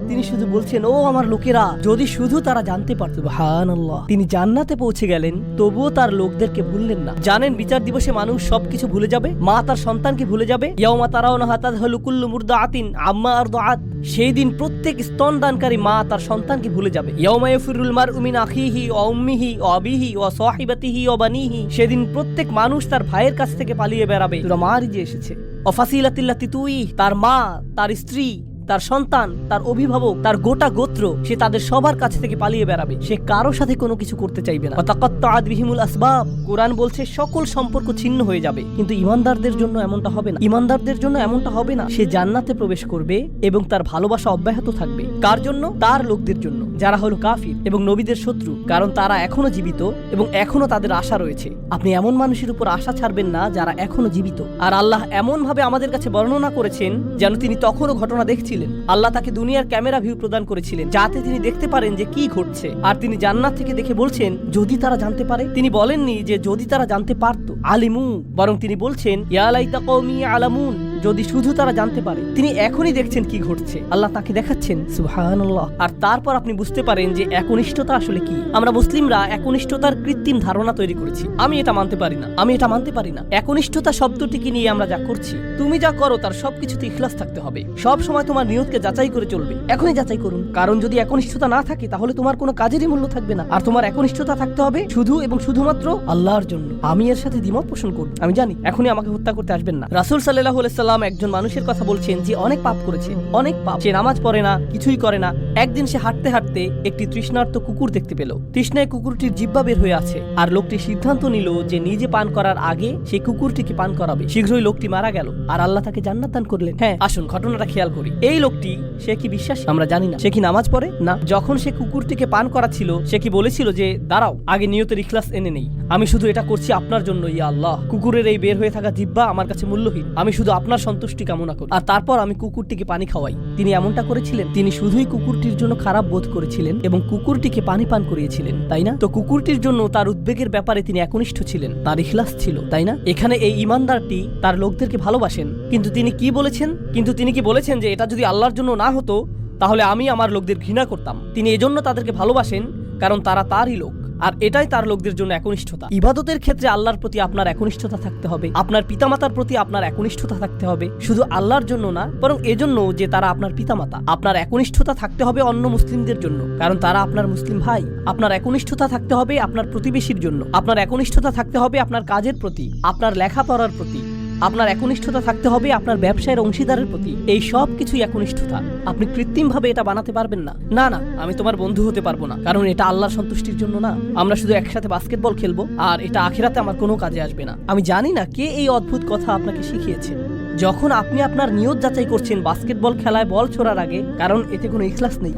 তিনি শুধু বলছেন ও আমার লোকেরা, যদি শুধু তারা জানতে পারত। সুবহানাল্লাহ। তিনি জান্নাতে পৌঁছে গেলেন, তবুও তার লোকদেরকে ভুললেন না। জানেন বিচার দিবসে মানুষ সবকিছু ভুলে যাবে। মা তার সন্তানকে ভুলে যাবে। ইয়াউমা তারাউনাহা তাযহালু কুল্লু মুরদাআতিন আম্মা আরদাআত। সেই দিন প্রত্যেক স্তনদানকারী মা তার সন্তানকে ভুলে যাবে। ইয়াউমা ইয়াফিরুল মারউ মিন আখিহি ওয়া উম্মিহি ওয়া আবিহি ওয়া সাহিবাতিহি ওয়া বানিহি। সেদিন প্রত্যেক মানুষ তার ভাইয়ের কাছ থেকে পালিয়ে বেড়াবে। সূরা মারিজে এসেছে। ওয়া ফাসিলাতিল্লাতি তুই, তার মা, তার স্ত্রী, তার সন্তান, তার অভিভাবক, তার গোটা গোত্র, সে তাদের সবার কাছ থেকে পালিয়ে বেড়াবে। সে কারো সাথে কোনো কিছু করতে চাইবে না। তাকাত্তাআত বিহিমুল আসবাব। কোরআন বলছে সকল সম্পর্ক ছিন্ন হয়ে যাবে। কিন্তু ইমানদারদের জন্য এমনটা হবে না। ইমানদারদের জন্য এমনটা হবে না। সে জান্নাতে প্রবেশ করবে এবং তার ভালোবাসা অব্যাহত থাকবে। কার জন্য? তার লোকদের জন্য, যারা হলো কাফির এবং নবীদের শত্রু, কারণ তারা এখনো জীবিত এবং এখনো তাদের আশা রয়েছে। আপনি এমন মানুষের উপর আশা ছাড়বেন না যারা এখনো জীবিত। আর আল্লাহ এমন ভাবে আমাদের কাছে বর্ণনা করেছেন যেন তিনি তখনও ঘটনা দেখছিলেন। আল্লাহ তাকে দুনিয়ার ক্যামেরা ভিউ প্রদান করেছিলেন যাতে তিনি দেখতে পারেন যে কি ঘটছে। আর তিনি জান্নাত থেকে দেখে বলছেন যদি তারা জানতে পারে। তিনি বলেননি যে যদি তারা জানতে পারতো, আলিমু, বরং তিনি বলছেন ইয়া লাইতা কওমি আলামুন, যদি শুধু তারা জানতে পারে। তিনি এখনই দেখছেন কি ঘটছে। আল্লাহ তাকে দেখাচ্ছেন। সুবহানাল্লাহ। আর তারপর আপনি বুঝতে পারেন যে একনিষ্ঠতা আসলে কি। আমরা মুসলিমরা একনিষ্ঠতার কৃত্রিম ধারণা তৈরি করেছি। আমি এটা মানতে পারি না, আমি এটা মানতে পারি না। একনিষ্ঠতা শব্দটিকে নিয়ে আমরা যা করছি, তুমি যা করো তার সবকিছুতে ইখলাস থাকতে হবে। সব সময় তোমার নিয়তকে যাচাই করে চলবে। এখনই যাচাই করুন, কারণ যদি একনিষ্ঠতা না থাকে তাহলে তোমার কোনো কাজেরই মূল্য থাকবে না। আর তোমার একনিষ্ঠতা থাকতে হবে শুধু এবং শুধুমাত্র আল্লাহর জন্য। আমি এর সাথে দ্বিমত পোষণ করব, আমি জানি। এখনই আমাকে হত্যা করতে আসবেন না। রাসূল সাল্লাল্লাহু আলাইহি সাল্লাম একজন মানুষের কথা বলছেন যে অনেক পাপ করেছে, অনেক পাপ। সে নামাজ পড়ে না, কিছুই করে না। একদিন সে হাঁটতে হাঁটতে একটি তৃষ্ণার্ত কুকুর দেখতে পেল। তৃষ্ণায় কুকুরটির জিহ্বা বের হয়ে আছে। আর লোকটি সিদ্ধান্ত নিল যে নিজে পান করার আগে সেই কুকুরটিকে পান করাবে। শীঘ্রই লোকটি মারা গেল আর আল্লাহ তাকে জান্নাত দান করলেন। হ্যাঁ, আসুন ঘটনাটা খেয়াল করি। এই লোকটি, সে কি বিশ্বাসী? আমরা জানি না। সে কি নামাজ পড়ে? না। যখন সে কুকুরটিকে পান করাচ্ছিল, সে কি বলেছিল যে দাঁড়াও, আগে নিয়তের ইখলাস এনে নেই, আমি শুধু এটা করছি আপনার জন্য, ইয়া আল্লাহ। কুকুরের এই বের হয়ে থাকা জিহ্বা আমার কাছে মূল্যহীন, আমি শুধু আপনার সন্তুষ্টি কামনা করি। আর তারপর আমি কুকুরটিকে পানি খাওয়াই। তিনি এমনটা করেছিলেন। তিনি শুধুই কুকুরটির জন্য খারাপ বোধ করেছিলেন এবং কুকুরটিকে পানি পান করিয়েছিলেন, তাই না? তো কুকুরটির জন্য তার উদ্বেগের ব্যাপারে তিনি একনিষ্ঠ ছিলেন, তার ইখলাস ছিল, তাই না? এখানে এই ইমানদারটি তার লোকদেরকে ভালোবাসেন, কিন্তু তিনি কি বলেছেন যে এটা যদি আল্লাহর জন্য না হতো তাহলে আমি আমার লোকদের ঘৃণা করতাম। তিনি এজন্য তাদেরকে ভালোবাসেন কারণ তারা তারই লোক। আর এটাই তার লোকদের জন্য একনিষ্ঠতা। ইবাদতের ক্ষেত্রে আল্লাহর প্রতি আপনার একনিষ্ঠতা থাকতে হবে। আপনার পিতামাতার প্রতি আপনার একনিষ্ঠতা থাকতে হবে, শুধু আল্লাহর জন্য না, বরং এজন্য যে তারা আপনার পিতামাতা। আপনার একনিষ্ঠতা থাকতে হবে অন্য মুসলিমদের জন্য, কারণ তারা আপনার মুসলিম ভাই। আপনার একনিষ্ঠতা থাকতে হবে আপনার প্রতিবেশীর জন্য। আপনার একনিষ্ঠতা থাকতে হবে আপনার কাজের প্রতি, আপনার লেখাপড়ার প্রতি। আপনার একনিষ্ঠতা থাকতে হবে আপনার ব্যবসায়ের অংশীদারের প্রতি। এই সব কিছুই একনিষ্ঠতা। আপনি কৃত্রিমভাবে এটা বানাতে পারবেন না। না না, আমি তোমার বন্ধু হতে পারবো না, কারণ এটা আল্লাহর সন্তুষ্টির জন্য না। আমরা শুধু একসাথে বাস্কেটবল খেলবো আর এটা আখিরাতে আমার কোনো কাজে আসবে না। আমি জানি না কে এই অদ্ভুত কথা আপনাকে শিখিয়েছে। যখন আপনি আপনার নিয়ত যাচাই করছেন বাস্কেটবল খেলায় বল ছোড়ার আগে, কারণ এতে কোনো ইখলাস নেই।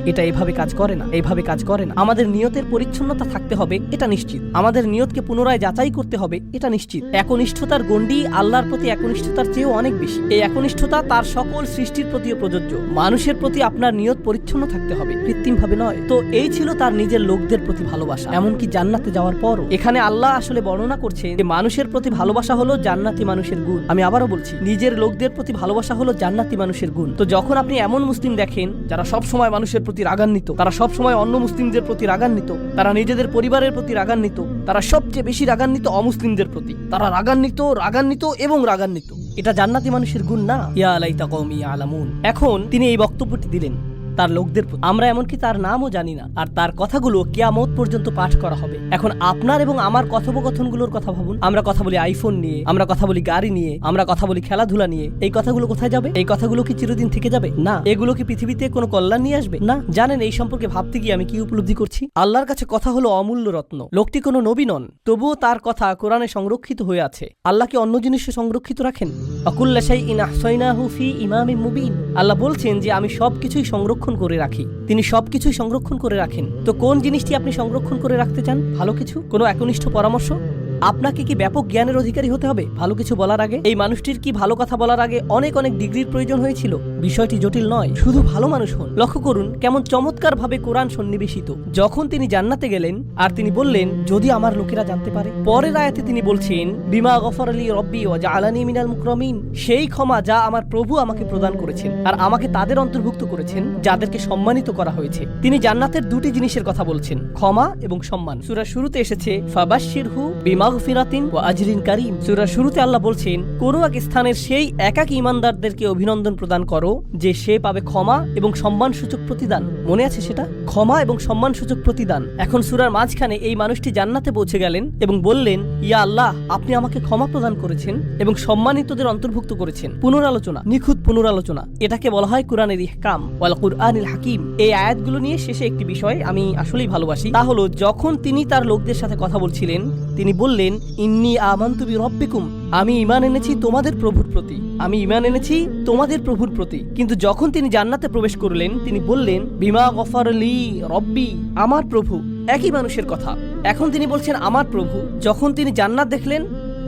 এটা এভাবে কাজ করে না, এইভাবে কাজ করে না। আমাদের নিয়তের পরিচ্ছন্নতা থাকতে হবে, এটা নিশ্চিত। আমাদের নিয়তকে পুনরায় যাচাই করতে হবে, এটা নিশ্চিত। একনিষ্ঠতার গণ্ডি আল্লাহর প্রতি একনিষ্ঠতার চেয়েও অনেক বেশি। এই একনিষ্ঠতা তার সকল সৃষ্টির প্রতিও প্রযোজ্য। মানুষের প্রতি আপনার নিয়ত পরিচ্ছন্ন থাকতে হবে, কৃত্রিম ভাবে নয়। তো এই ছিল তার নিজের লোকদের প্রতি ভালোবাসা, এমনকি জান্নাতে যাওয়ার পরও। এখানে আল্লাহ আসলে বর্ণনা করছেন যে মানুষের প্রতি ভালোবাসা হলো জান্নাতি মানুষের গুণ। আমি আবারও বলছি, নিজের লোকদের প্রতি ভালোবাসা হলো জান্নাতি মানুষের গুণ। তো যখন আপনি এমন মুসলিম দেখেন যারা সব সময় মানুষের প্রতি রাগান্বিত, তারা সব সময় অন্য মুসলিমদের প্রতি রাগান্বিত, তারা নিজেদের পরিবারের প্রতি রাগান্বিত, তারা সবচেয়ে বেশি রাগান্বিত অমুসলিমদের প্রতি, তারা রাগান্বিত এবং রাগান্বিত, এটা জান্নাতি মানুষের গুণ না। ইয়া লাইতা কওমি ইয়ালামুন। এখন তিনি এই বক্তব্যটি দিলেন তার লোকদের প্রতি। আমরা এমনকি তার নামও জানি না, আর তার কথাগুলো কিয়ামত পর্যন্ত পাঠ করা হবে। এখন আপনার এবং আমার কথোপকথনগুলোর কথা ভাবুন। আমরা কথা বলি আইফোন নিয়ে, আমরা কথা বলি গাড়ি নিয়ে, আমরা কথা বলি খেলাধুলা নিয়ে। এই কথাগুলো কোথায় যাবে? এই কথাগুলো কি চিরদিন থেকে যাবে? না। এগুলো কি পৃথিবীতে কোনো কল্যাণ নিয়ে আসবে? না। জানেন এই সম্পর্কে ভাবতে গিয়ে আমি কি উপলব্ধি করছি? আল্লাহর কাছে কথা হলো অমূল্য রত্ন। লোকটি কোনো নবী নন, তবুও তার কথা কোরআনে সংরক্ষিত হয়ে আছে। আল্লাহ কি অন্য জিনিসে সংরক্ষিত রাখেন? আকুল্লা শাইইন আহসাইনাহু ফি ইমামিন মুবিন। আল্লাহ বলছেন যে আমি সবকিছুই সংরক্ষণ করে রাখি। তিনি সবকিছুই সংরক্ষণ করে রাখেন। তো কোন জিনিসটি আপনি সংরক্ষণ করে রাখতে চান? ভালো কিছু, কোনো একনিষ্ঠ পরামর্শ? আপনাকে কি ব্যাপক জ্ঞানের অধিকারী হতে হবে ভালো কিছু বলার আগে? এই মানুষটির কি ভালো কথা বলার আগে অনেক ডিগ্রির প্রয়োজন হয়েছিল? বিষয়টি জটিল নয়, শুধু ভালো মানুষ হন। লক্ষ্য করুন কেমন চমৎকার ভাবে কোরআন সন্নিবেশিত। যখন তিনি জান্নাতে গেলেন আর তিনি বললেন যদি আমার লোকেরা জানতে পারে, পরের আয়াতে তিনি বলছেন বিমা গফারলি রব্বি ওয়া জাআলানি মিনাল মুকরামিন, সেই ক্ষমা যা আমার প্রভু আমাকে প্রদান করেছেন আর আমাকে তাদের অন্তর্ভুক্ত করেছেন যাদেরকে সম্মানিত করা হয়েছে। তিনি জান্নাতের দুটি জিনিসের কথা বলছেন, ক্ষমা এবং সম্মান। সূরার শুরুতে এসেছে ফাবাশশিরহু বিমা মাগফিরাতিন ওয়া আজরিন কারীম। সূরার শুরুতে আল্লাহ বলছেন কোন এক স্থানের সেই একাকী ঈমানদারদেরকে অভিনন্দন প্রদান করো যে সে পাবে ক্ষমা এবং সম্মানসূচক প্রতিদান। মনে আছে সেটা? ক্ষমা এবং সম্মানসূচক প্রতিদান। এখন সূরার মাঝখানে এই মানুষটি জান্নাতে পৌঁছে গেলেন এবং বললেন ইয়া আল্লাহ, আপনি আমাকে ক্ষমা প্রদান করেছেন এবং সম্মানিতদের অন্তর্ভুক্ত করেছেন। পুনরালোচনা, নিখুঁত পুনরালোচনা, এটাকে বলা হয় কুরআনের ইহকাম ওয়াল কুরআনিল হাকিম। এই আয়াতগুলো নিয়ে শেষে একটি বিষয় আমি আসলেই ভালোবাসি, তা হলো যখন তিনি তার লোকদের সাথে কথা বলছিলেন তিনি বললেন ইন্নী আমানতু বিরব্বিকুম, আমি ঈমান এনেছি তোমাদের প্রভুর প্রতি, আমি ঈমান এনেছি তোমাদের প্রভুর প্রতি। কিন্তু যখন তিনি জান্নাতে প্রবেশ করলেন তিনি বললেন বিমা গফারলি রব্বি, আমার প্রভু। একই মানুষের কথা। এখন তিনি বলছেন আমার প্রভু। যখন তিনি জান্নাত দেখলেন,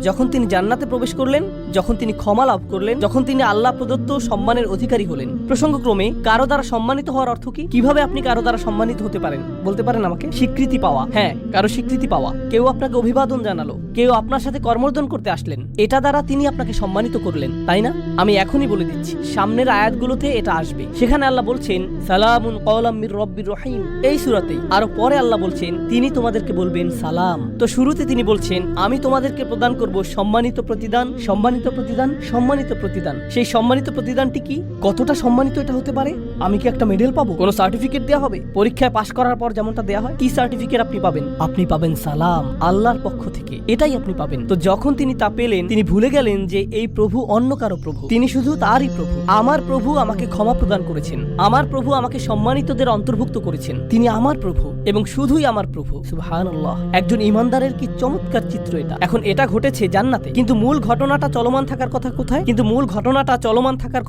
যখন তিনি জান্নাতে প্রবেশ করলেন, যখন তিনি ক্ষমা লাভ করলেন, যখন তিনি আল্লাহ প্রদত্ত সম্মানের অধিকারী হলেন। প্রসঙ্গক্রমে কারো দ্বারা সম্মানিত হওয়ার অর্থ কি? কিভাবে আপনি কারো দ্বারা সম্মানিত হতে পারেন বলতে পারেন আমাকে? স্বীকৃতি পাওয়া। হ্যাঁ, কারো স্বীকৃতি পাওয়া। কেউ আপনাকে অভিবাদন জানালো, কেউ আপনার সাথে কর্মর্দন করতে আসলেন, এটা দ্বারা তিনি আপনাকে সম্মানিত করলেন, তাই না? আমি এখনই বলে দিচ্ছি, সামনের আয়াতগুলোতে এটা আসবে। সেখানে আল্লাহ বলছেন সালামুন কওলাম মির রব্বির রহিম, এই সূরাতেই। আর পরে আল্লাহ বলছেন তিনি তোমাদেরকে বলবেন সালাম। তো শুরুতে তিনি বলছেন আমি তোমাদেরকে প্রদান করব সম্মানিত প্রতিদান, সম্মানিত প্রতিদান, সম্মানিত প্রতিদান। সেই সম্মানিত প্রতিদানটি কি? কতটা সম্মানিত এটা হতে পারে? আমি কি একটা মেডেল পাবো? কোনো সার্টিফিকেট দেওয়া হবে? পরীক্ষায় পাশ করার পর যেমনটা দেওয়া হয়, কি সার্টিফিকেট আপনি পাবেন? আপনি পাবেন সালাম, আল্লাহর পক্ষ থেকে, এটাই আপনি পাবেন। তো যখন তিনি তা পেলেন তিনি ভুলে গেলেন যে এই প্রভু অন্য কারো প্রভু, তিনি শুধু তারই প্রভু। আমার প্রভু আমাকে ক্ষমা প্রদান করেছেন, আমার প্রভু আমাকে সম্মানিতদের অন্তর্ভুক্ত করেছেন, তিনি আমার প্রভু এবং শুধুই আমার প্রভু। সুবহানাল্লাহ, একজন ঈমানদারের কি চমৎকার চিত্র এটা। এখন এটা ঘটেছে জান্নাতে, কিন্তু মূল ঘটনাটা চলমান থাকার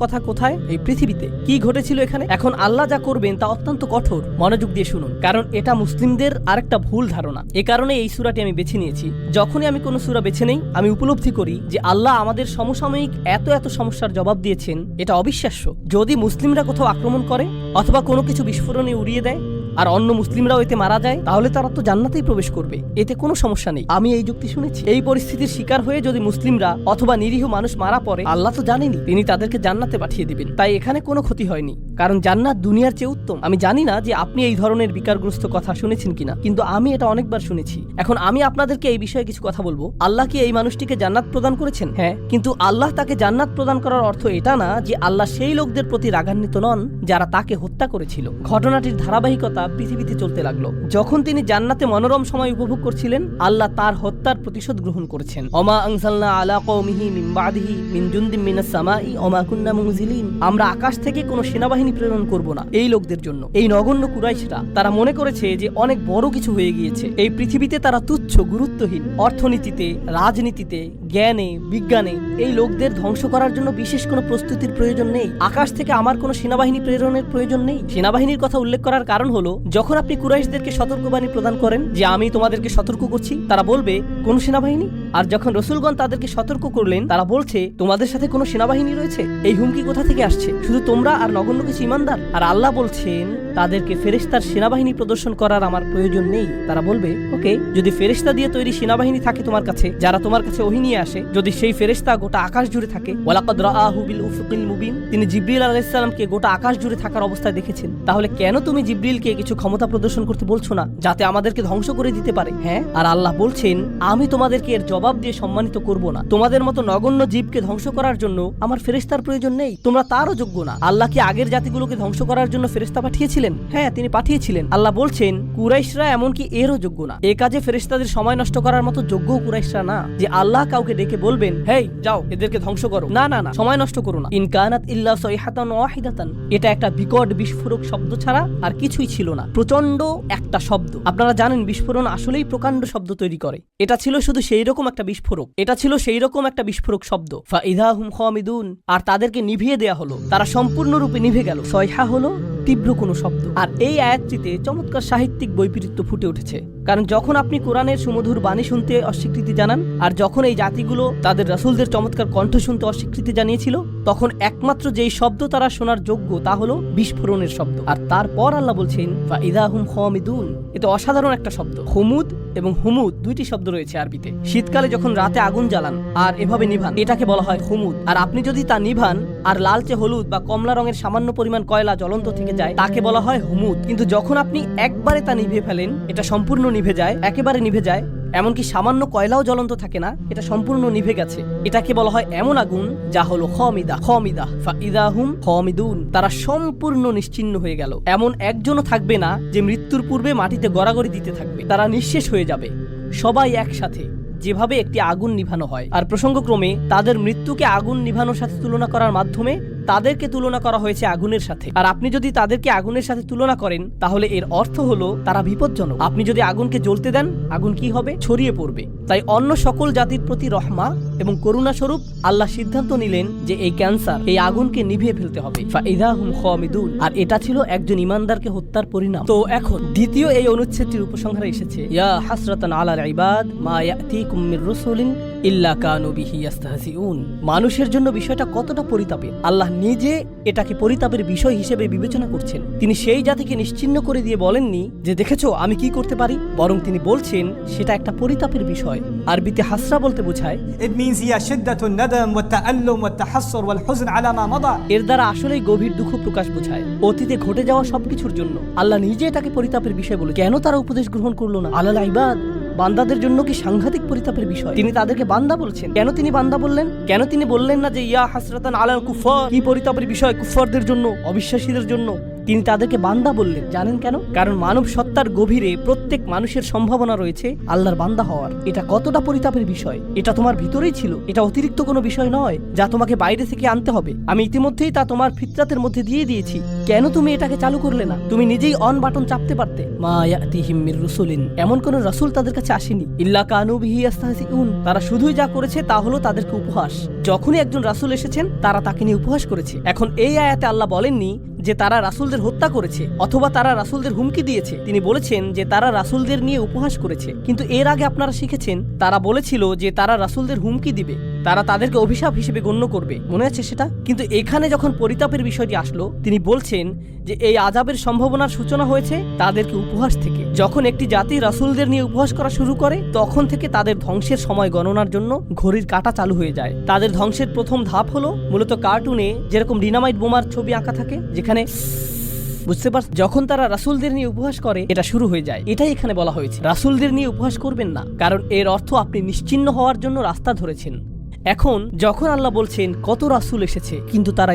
কথা কোথায়? এই পৃথিবীতে। কি ঘটেছিল এখানে? এখন আল্লাহ যা করবেন তা অত্যন্ত কঠোর। মনোযোগ দিয়ে শুনুন, কারণ এটা মুসলিমদের আরেকটা ভুল ধারণা। এ কারণে এই সূরাটি আমি বেছে নিয়েছি। যখনই আমি কোনো সূরা বেছে নেই আমি উপলব্ধি করি যে আল্লাহ আমাদের সমসাময়িক এত সমস্যার জবাব দিয়েছেন, এটা অবিশ্বাস্য। যদি মুসলিমরা কোথাও আক্রমণ করে অথবা কোনো কিছু বিস্ফোরণে উড়িয়ে দেয় আর অন্য মুসলিমরাও এতে মারা যায়, তাহলে তারা তো জান্নাতেই প্রবেশ করবে, এতে কোনো সমস্যা নেই। আমি এই যুক্তি শুনেছি। এই পরিস্থিতির শিকার হয়ে যদি মুসলিমরা অথবা নিরীহ মানুষ মারা পড়ে, আল্লাহ তো জানেনি তিনি তাদেরকে জান্নাতে পাঠিয়ে দিবেন, তাই এখানে কোনো ক্ষতি হয়নি, কারণ জান্নাত দুনিয়ার চেয়ে উত্তম। আমি জানি না যে আপনি এই ধরনের বিকারগ্রস্ত কথা শুনেছেন কিনা, কিন্তু আমি এটা অনেকবার শুনেছি। এখন আমি আপনাদেরকে এই বিষয়ে কিছু কথা বলবো। আল্লাহ কি এই মানুষটিকে জান্নাত প্রদান করেছেন? হ্যাঁ, কিন্তু আল্লাহ তাকে জান্নাত প্রদান করার অর্থ এটা না যে আল্লাহ সেই লোকদের প্রতি রাগান্বিত নন যারা তাকে হত্যা করেছিল। ঘটনাটির ধারাবাহিকতা ব্যবস্থা পৃথিবীতে চলতে লাগলো। যখন তিনি জান্নাতে মনোরম সময় উপভোগ করছিলেন, আল্লাহ তার হত্যার প্রতিশোধ গ্রহণ করেছেন। ওমা আনজালনা আলা কওমিহি মিন বাদিহি মিন জুনদিন মিনাস সামাই ওমা কুন্না মুনজিলিন। আমরা আকাশ থেকে কোনো সেনাবাহিনী প্রেরণ করব না এই লোকদের জন্য। এই নগণ্য কুরাইশরা তারা মনে করেছে যে অনেক বড় কিছু হয়ে গিয়েছে। এই পৃথিবীতে তারা তুচ্ছ, গুরুত্বহীন। অর্থনীতিতে, রাজনীতিতে, জ্ঞানে, বিজ্ঞানে এই লোকদের ধ্বংস করার জন্য বিশেষ কোনো প্রস্তুতির প্রয়োজন নেই। আকাশ থেকে আমার কোনো সেনাবাহিনী প্রেরণের প্রয়োজন নেই। সেনাবাহিনীর কথা উল্লেখ করার কারণ হলো, যখন আপনি কুরাইশদেরকে সতর্কবাণী প্রদান করেন যে আমি তোমাদেরকে সতর্ক করছি, তারা বলবে কোন সেনাবাহিনী? আর যখন রসুলগণ তাদেরকে সতর্ক করলেন, তারা বলছে তোমাদের সাথে কোনো সেনাবাহিনী রয়েছে। এই হুমকি কোথা থেকে আসছে? শুধু তোমরা আর নগণ্য কিছু ঈমানদার। আর আল্লাহ বলছেন তাদেরকে ফেরেশতার সেনাবাহিনী প্রদর্শন করার আমার প্রয়োজন নেই। তারা বলবে ওকে, যদি ফেরেশতা দিয়ে তৈরি সেনাবাহিনী থাকে তোমার কাছে, যারা তোমার কাছে ওহী নিয়ে আসে, যদি সেই ফেরেশতা গোটা আকাশ জুড়ে থাকে, ওয়ালাকাদ রাআহু বিল উফুকিল মুবিন, তিনি জিবরিল আলাইহিস সালামকে গোটা আকাশ জুড়ে থাকার অবস্থায় দেখেছেন, তাহলে কেন তুমি জিবরিলকে কিছু ক্ষমতা প্রদর্শন করতে বলছো না, যাতে আমাদেরকে ধ্বংস করে দিতে পারে? হ্যাঁ, আর আল্লাহ বলছেন আমি তোমাদেরকে এর জবাব দিয়ে সম্মানিত করব না। তোমাদের মতো নগণ্য জীবকে ধ্বংস করার জন্য আমার ফেরেশতার প্রয়োজন নেই, তোমরা তারও যোগ্য না। আল্লাহ কি আগের জাতিগুলোকে ধ্বংস করার জন্য ফেরেশতা পাঠিয়েছিলেন? হ্যাঁ, তিনি পাঠিয়েছিলেন। আল্লাহ বলছেন কুরাইশরা এমনকি এরও যোগ্য না। এ কাজে ফেরেশতাদের সময় নষ্ট করার মতো যোগ্য কুরাইশরা না যে আল্লাহ কাউকে ডেকে বলবেন হেই যাও এদেরকে ধ্বংস করো। না না না, সময় নষ্ট করো না। ইন কানাত ইল্লা সাইহাতান ওয়াহিদাতান, এটা একটা বিকট বিস্ফোরক শব্দ ছাড়া আর কিছুই ছিল না। প্রচন্ড একটা শব্দ। আপনারা জানেন বিস্ফোরণ আসলেই প্রকাণ্ড শব্দ তৈরি করে। এটা ছিল শুধু সেই রকম একটা বিস্ফোরক। এটা ছিল সেই রকম একটা বিস্ফোরক শব্দ। ফাইদা হুম খামিদুন, আর তাদেরকে নিভিয়ে দেয়া হলো। তারা সম্পূর্ণরূপে নিভে গেল। সয়হা হলো তীব্র কোনো শব্দ। আর এই আয়াতটিতে চমৎকার সাহিত্যিক বৈপরীত্য ফুটে উঠেছে। কারণ যখন আপনি কোরআনের সুমধুর বাণী শুনতে অস্বীকৃতি জানান, আর যখন এই জাতিগুলো তাদের রাসূলদের চমৎকার কণ্ঠ শুনতে অস্বীকৃতি জানিয়েছিল, তখন একমাত্র যেই শব্দ তারা শোনার যোগ্য তা হলো বিস্ফোরণের শব্দ। আর তারপর আল্লাহ বলছেন ফাইদা হুম খামিদুন, এটা অসাধারণ একটা শব্দ। হুমুদ এবং হুমুদ দুইটি শব্দ রয়েছে আরবিতে। শীতকালে যখন রাতে আগুন জ্বালান আর এভাবে নিভান, এটাকে বলা হয় হুমুদ। আর আপনি যদি তা নিভান আর লালচে হলুদ বা কমলা রঙের সামান্য পরিমাণ কয়লা জ্বলন্ত থেকে যায়, তাকে বলা হয় হুমুদ। কিন্তু যখন আপনি একবারে তা নিভিয়ে ফেলেন, এটা সম্পূর্ণ নিভে যায়, একেবারে নিভে যায়, এমনকি সামান্য কয়লাও জ্বলন্ত থাকে না, এটা সম্পূর্ণ নিভে গেছে, এটাকে বলা হয় এমন আগুন যা হলো খামিদা। খামিদা ফাইদা হুম খামিদুন, তারা সম্পূর্ণ নিশ্চিহ্ন হয়ে গেল। এমন একজনও থাকবে না যে মৃত্যুর পূর্বে মাটিতে গড়াগড়ি দিতে থাকবে। তারা নিঃশেষ হয়ে যাবে, সবাই একসাথে, যেভাবে একটি আগুন নিভানো হয়। আর প্রসঙ্গক্রমে তাদের মৃত্যুকে আগুন নিভানোর সাথে তুলনা করার মাধ্যমে তাদেরকে তুলনা করা হয়েছে আগুনের সাথে। আর আপনি যদি তাদেরকে আগুনের সাথে তুলনা করেন, তাহলে এর অর্থ হলো তারা বিপজ্জনক। আপনি যদি আগুনকে জ্বলতে দেন, আগুন কি হবে? ছড়িয়ে পড়বে। তাই অন্য সকল জাতির প্রতি রহমা এবং করুণা স্বরূপ আল্লাহ সিদ্ধান্ত নিলেন যে এই ক্যান্সার, এই আগুনকে নিভিয়ে ফেলতে হবে। ফাইদা হুম খামিদুন। আর এটা ছিল একজন ইমানদারকে হত্যার পরিণাম। তো এখন দ্বিতীয় এই অনুচ্ছেদটির উপসংহারে এসেছে ইয়া হাসরাতান আলাল ইবাদ মা ইয়াতিকুম মির রাসূলিন ইল্লা কানু বিহি ইস্তাহজিউন। মানুষের জন্য বিষয়টা কতটা পরিতাপের। আল্লাহ নিজে এটাকে পরিতাপের বিষয় হিসেবে বিবেচনা করছেন। তিনি সেই জাতিকে নিশ্চিহ্ন করে দিয়ে বলেননি যে দেখেছো আমি কি করতে পারি, বরং তিনি বলছেন সেটা একটা পরিতাপের বিষয়। আরবিতে হাসরা বলতে বোঝায় It means هي شدة الندم والتألم والتحسر والحزن على ما مضى. এর দ্বারা আসলেই গভীর দুঃখ প্রকাশ বোঝায় অতীতে ঘটে যাওয়া সবকিছুর জন্য। আল্লাহ নিজে এটাকে পরিতাপের বিষয় বলে। কেন তারা উপদেশ গ্রহণ করলো না? আলাল ইবাদ, বান্দাদের জন্য কি সাংঘাতিক পরিতাপের বিষয়। তিনি তাদেরকে বান্দা বলছেন। কেন তিনি বান্দা বললেন? কেন তিনি বললেন না যে ইয়া হাসরাতান আলাল কুফার, কি পরিতাপের বিষয় কুফারদের জন্য, অবিশ্বাসীদের জন্য? তিনি তাদেরকে বান্দা বললেন। জানেন কেন? কারণ মানব সত্তার গভীরে প্রত্যেক মানুষের সম্ভাবনা রয়েছে আল্লাহর বান্দা হওয়ার। এটা কতটা পরিতাপের বিষয়। এটা তোমার ভিতরেই ছিল। এটা অতিরিক্ত কোনো বিষয় নয় যা তোমাকে বাইরে থেকে আনতে হবে। আমি ইতিমধ্যেই তা তোমার ফিতরাতের মধ্যে দিয়ে দিয়েছি। কেন তুমি এটাকে চালু করলে না? তুমি নিজেই অন বাটন চাপতে পারতে। মা ইয়াতিহিম মির রাসূলিন, এমন কোন রাসূল তাদের কাছে আসেনি। ইল্লা কানু বিহি ইস্তাহজিউন, তারা শুধুই যা করেছে তা হলো তাদেরকে উপহাস। যখনই একজন রাসূল এসেছেন, তারা তাকে নিয়ে উপহাস করেছে। এখন এই আয়াতে আল্লাহ বলেননি যে তারা রাসূলদের হত্যা করেছে অথবা তারা রাসূলদের হুমকি দিয়েছে। তিনি বলেছেন যে তারা রাসূলদের নিয়ে উপহাস করেছে। কিন্তু এর আগে আপনারা শিখেছেন তারা বলেছিল যে তারা রাসূলদের হুমকি দিবে, তারা তাদেরকে অভিশাপ হিসেবে গণ্য করবে। মনে আছে সেটা? কিন্তু এখানে যখন পরিতাপের বিষয়টি আসলো, তিনি বলছেন যে এই আযাবের সম্ভাবনার সূচনা হয়েছে তাদেরকে উপহাস থেকে। যখন একটি জাতি রাসূলদের নিয়ে উপহাস করা শুরু করে, তখন থেকে তাদের ধ্বংসের সময় গণনার জন্য ঘড়ির কাঁটা চালু হয়ে যায়। তাদের ধ্বংসের প্রথম ধাপ হলো মূলত কার্টুনে যেরকম ডিনামাইট বোমার ছবি আঁকা থাকে, যেখানে বুঝতে পারছ, যখন তারা রাসূলদের নিয়ে উপহাস করে এটা শুরু হয়ে যায়। এটাই এখানে বলা হয়েছে রাসূলদের নিয়ে উপহাস করবেন না, কারণ এর অর্থ আপনি নিশ্চিহ্ন হওয়ার জন্য রাস্তা ধরেছেন। এখন যখন আল্লাহ বলছেন কত রাসূল এসেছে কিন্তু তারা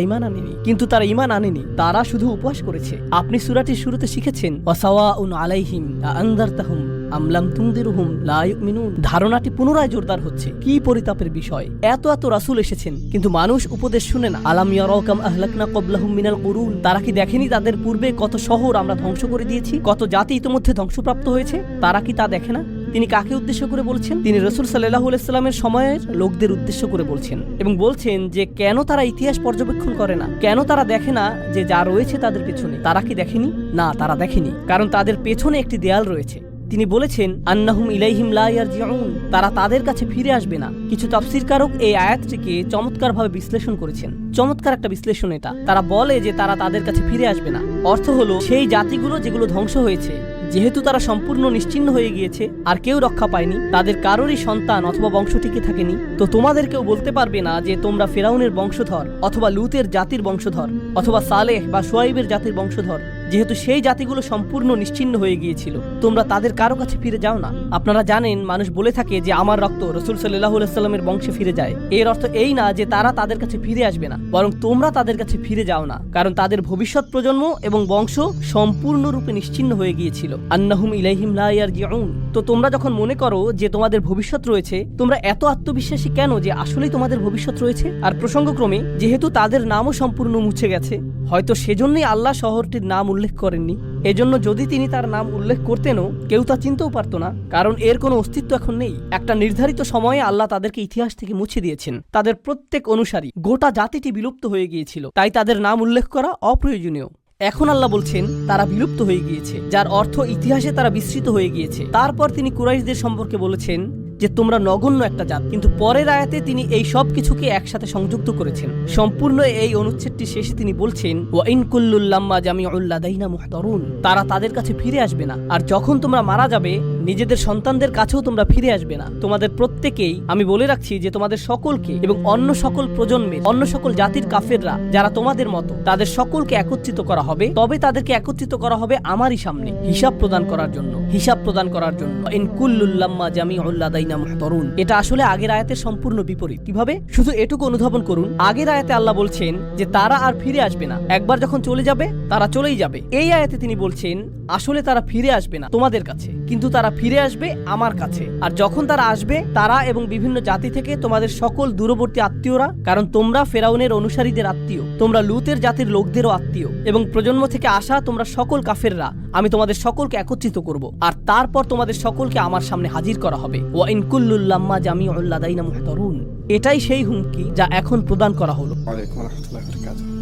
ঈমান আনেনি, তারা শুধু উপহাস করেছে। আপনি সূরাটির শুরুতে শিখেছেন ওয়াসাওয়াউন আলাইহিম আনযারতাহুম আম লাম তুনদিরহুম লা ইউমিনুন। ধারণাটি পুনরায় জোরদার হচ্ছে। কি পরিতাপের বিষয়, এত রাসূল এসেছেন কিন্তু মানুষ উপদেশ শুনে না। আলাম ইয়ারাউ কাম আহলাকনা ক্বাবলাহুম মিনাল কুরুন, তারা কি দেখেনি তাদের পূর্বে কত শহর আমরা ধ্বংস করে দিয়েছি, কত জাতি ইতোমধ্যে ধ্বংসপ্রাপ্ত হয়েছে, তারা কি তা দেখে না? তিনি কাকে উদ্দেশ্য করে বলছেন? তিনি রাসূল সাল্লাল্লাহু আলাইহি সাল্লামের সময়ের লোকদের উদ্দেশ্য করে বলছেন এবং বলছেন যে কেন তারা ইতিহাস পর্যবেক্ষণ করে না, কেন তারা দেখে না যে যা রয়েছে তাদের পেছনে। তারা কি দেখেনি? না, তারা দেখেনি, কারণ তাদের পেছনে একটি দেয়াল রয়েছে। তিনি বলেছেন আন্নাহুম ইলাইহিম লা ইয়ারজিউন, তারা তাদের কাছে ফিরে আসবে না। কিছু তাফসীরকারক এই আয়াতটিকে চমৎকারভাবে বিশ্লেষণ করেছেন। চমৎকার একটা বিশ্লেষণ এটা। তারা বলে যে তারা তাদের কাছে ফিরে আসবে না, অর্থ হলো সেই জাতিগুলো যেগুলো ধ্বংস হয়েছে, যেহেতু তারা সম্পূর্ণ নিশ্চিহ্ন হয়ে গিয়েছে আর কেউ রক্ষা পায়নি, তাদের কারোরই সন্তান অথবা বংশ টিকে থাকেনি, তো তোমাদের কেউ বলতে পারবে না যে তোমরা ফেরাউনের বংশধর অথবা লুতের জাতির বংশধর অথবা সালেহ বা শুআইবের জাতির বংশধর। যেহেতু সেই জাতিগুলো সম্পূর্ণ নিশ্চিহ্ন হয়ে গিয়েছিল, তোমরা তাদের কারো কাছে ফিরে যাও না। আপনারা জানেন মানুষ বলে থাকে যে আমার রক্ত রাসূল সাল্লাল্লাহু আলাইহি সাল্লামের বংশে ফিরে যায়। এর অর্থ এই না যে তারা তাদের কাছে ফিরে আসবে না, বরং তোমরা তাদের কাছে ফিরে যাও না, কারণ তাদের ভবিষ্যৎ প্রজন্ম এবং বংশ সম্পূর্ণরূপে নিশ্চিহ্ন হয়ে গিয়েছিল। আন্নাহুম ইলাইহিম লা ইয়ারজিউন। তো তোমরা যখন মনে করো যে তোমাদের ভবিষ্যৎ রয়েছে, তোমরা এত আত্মবিশ্বাসী কেন যে আসলেই তোমাদের ভবিষ্যৎ রয়েছে? আর প্রসঙ্গক্রমে যেহেতু তাদের নামও সম্পূর্ণ মুছে গেছে, হয়তো সেজন্যই আল্লাহ শহরটির নাম উল্লেখ করেননি। এজন্য যদি তিনি তার নাম উল্লেখ করতেনও কেউ তা চিনতেও পারত না, কারণ এর কোনো অস্তিত্ব এখন নেই। একটা নির্ধারিত সময়ে আল্লাহ তাদেরকে ইতিহাস থেকে মুছে দিয়েছেন। তাদের প্রত্যেক অনুসারী, গোটা জাতিটি বিলুপ্ত হয়ে গিয়েছিল, তাই তাদের নাম উল্লেখ করা অপ্রয়োজনীয়। এখন আল্লাহ বলছেন তারা বিলুপ্ত হয়ে গিয়েছে, যার অর্থ ইতিহাসে তারা বিস্মৃত হয়ে গিয়েছে। তারপর তিনি কুরাইশদের সম্পর্কে বলেছেন যে তোমরা নগণ্য একটা জাত, কিন্তু পরের আয়াতে তিনি এই সব কিছুকে একসাথে সংযুক্ত করেছেন। সম্পূর্ণ এই অনুচ্ছেদটি শেষে তিনি বলছেন ওয়া ইন কুল্লুল লাম্মা জামিউল লাদাইনা মুহদারুন, তারা তাদের কাছে ফিরে আসবে না। আর যখন তোমরা মারা যাবে, নিজেদের সন্তানদের কাছেও তোমরা ফিরে আসবে না। তোমাদের প্রত্যেকেই, আমি বলে রাখছি যে তোমাদের সকলকে এবং অন্য সকল প্রজন্মের অন্য সকল জাতির কাফেররা যারা তোমাদের মতো, তাদের সকলকে একত্রিত করা হবে। তবে তাদেরকে একত্রিত করা হবে আমারই সামনে হিসাব প্রদান করার জন্য। ইন কুল্লুল লাম্মা জামিউল লাদাইনা মুহদারুন, এটা আসলে আগের আয়াতের সম্পূর্ণ বিপরীত। কিভাবে? শুধু এটুকু অনুধাবন করুন। আগের আয়াতে আল্লাহ বলছেন যে তারা আর ফিরে আসবে না, একবার যখন চলে যাবে তারা চলেই যাবে। এই আয়াতে তিনি বলছেন আসলে তারা ফিরে আসবে না তোমাদের কাছে, কিন্তু তারা ফিরে আসবে আমার কাছে। আর যখন তারা আসবে, তারা এবং বিভিন্ন জাতি থেকে তোমাদের সকল দূরবর্তী আত্মীয়রা, কারণ তোমরা ফেরাউনের অনুসারীদের আত্মীয়, তোমরা লুতের জাতির লোকদেরও আত্মীয়, এবং প্রজন্ম থেকে আসা তোমরা সকল কাফেররা, আমি তোমাদের সকলকে একত্রিত করব, আর তারপর তোমাদের সকলকে আমার সামনে হাজির করা হবে। ওয়া ইন কুল্লুল লাম্মা জামিউল লাদাইনা মুহদারুন, এটাই সেই হুমকি যা এখন প্রদান করা হলো। ওয়ালাইকুম রাহমাতুল্লাহি ওয়া বারাকাতুহু।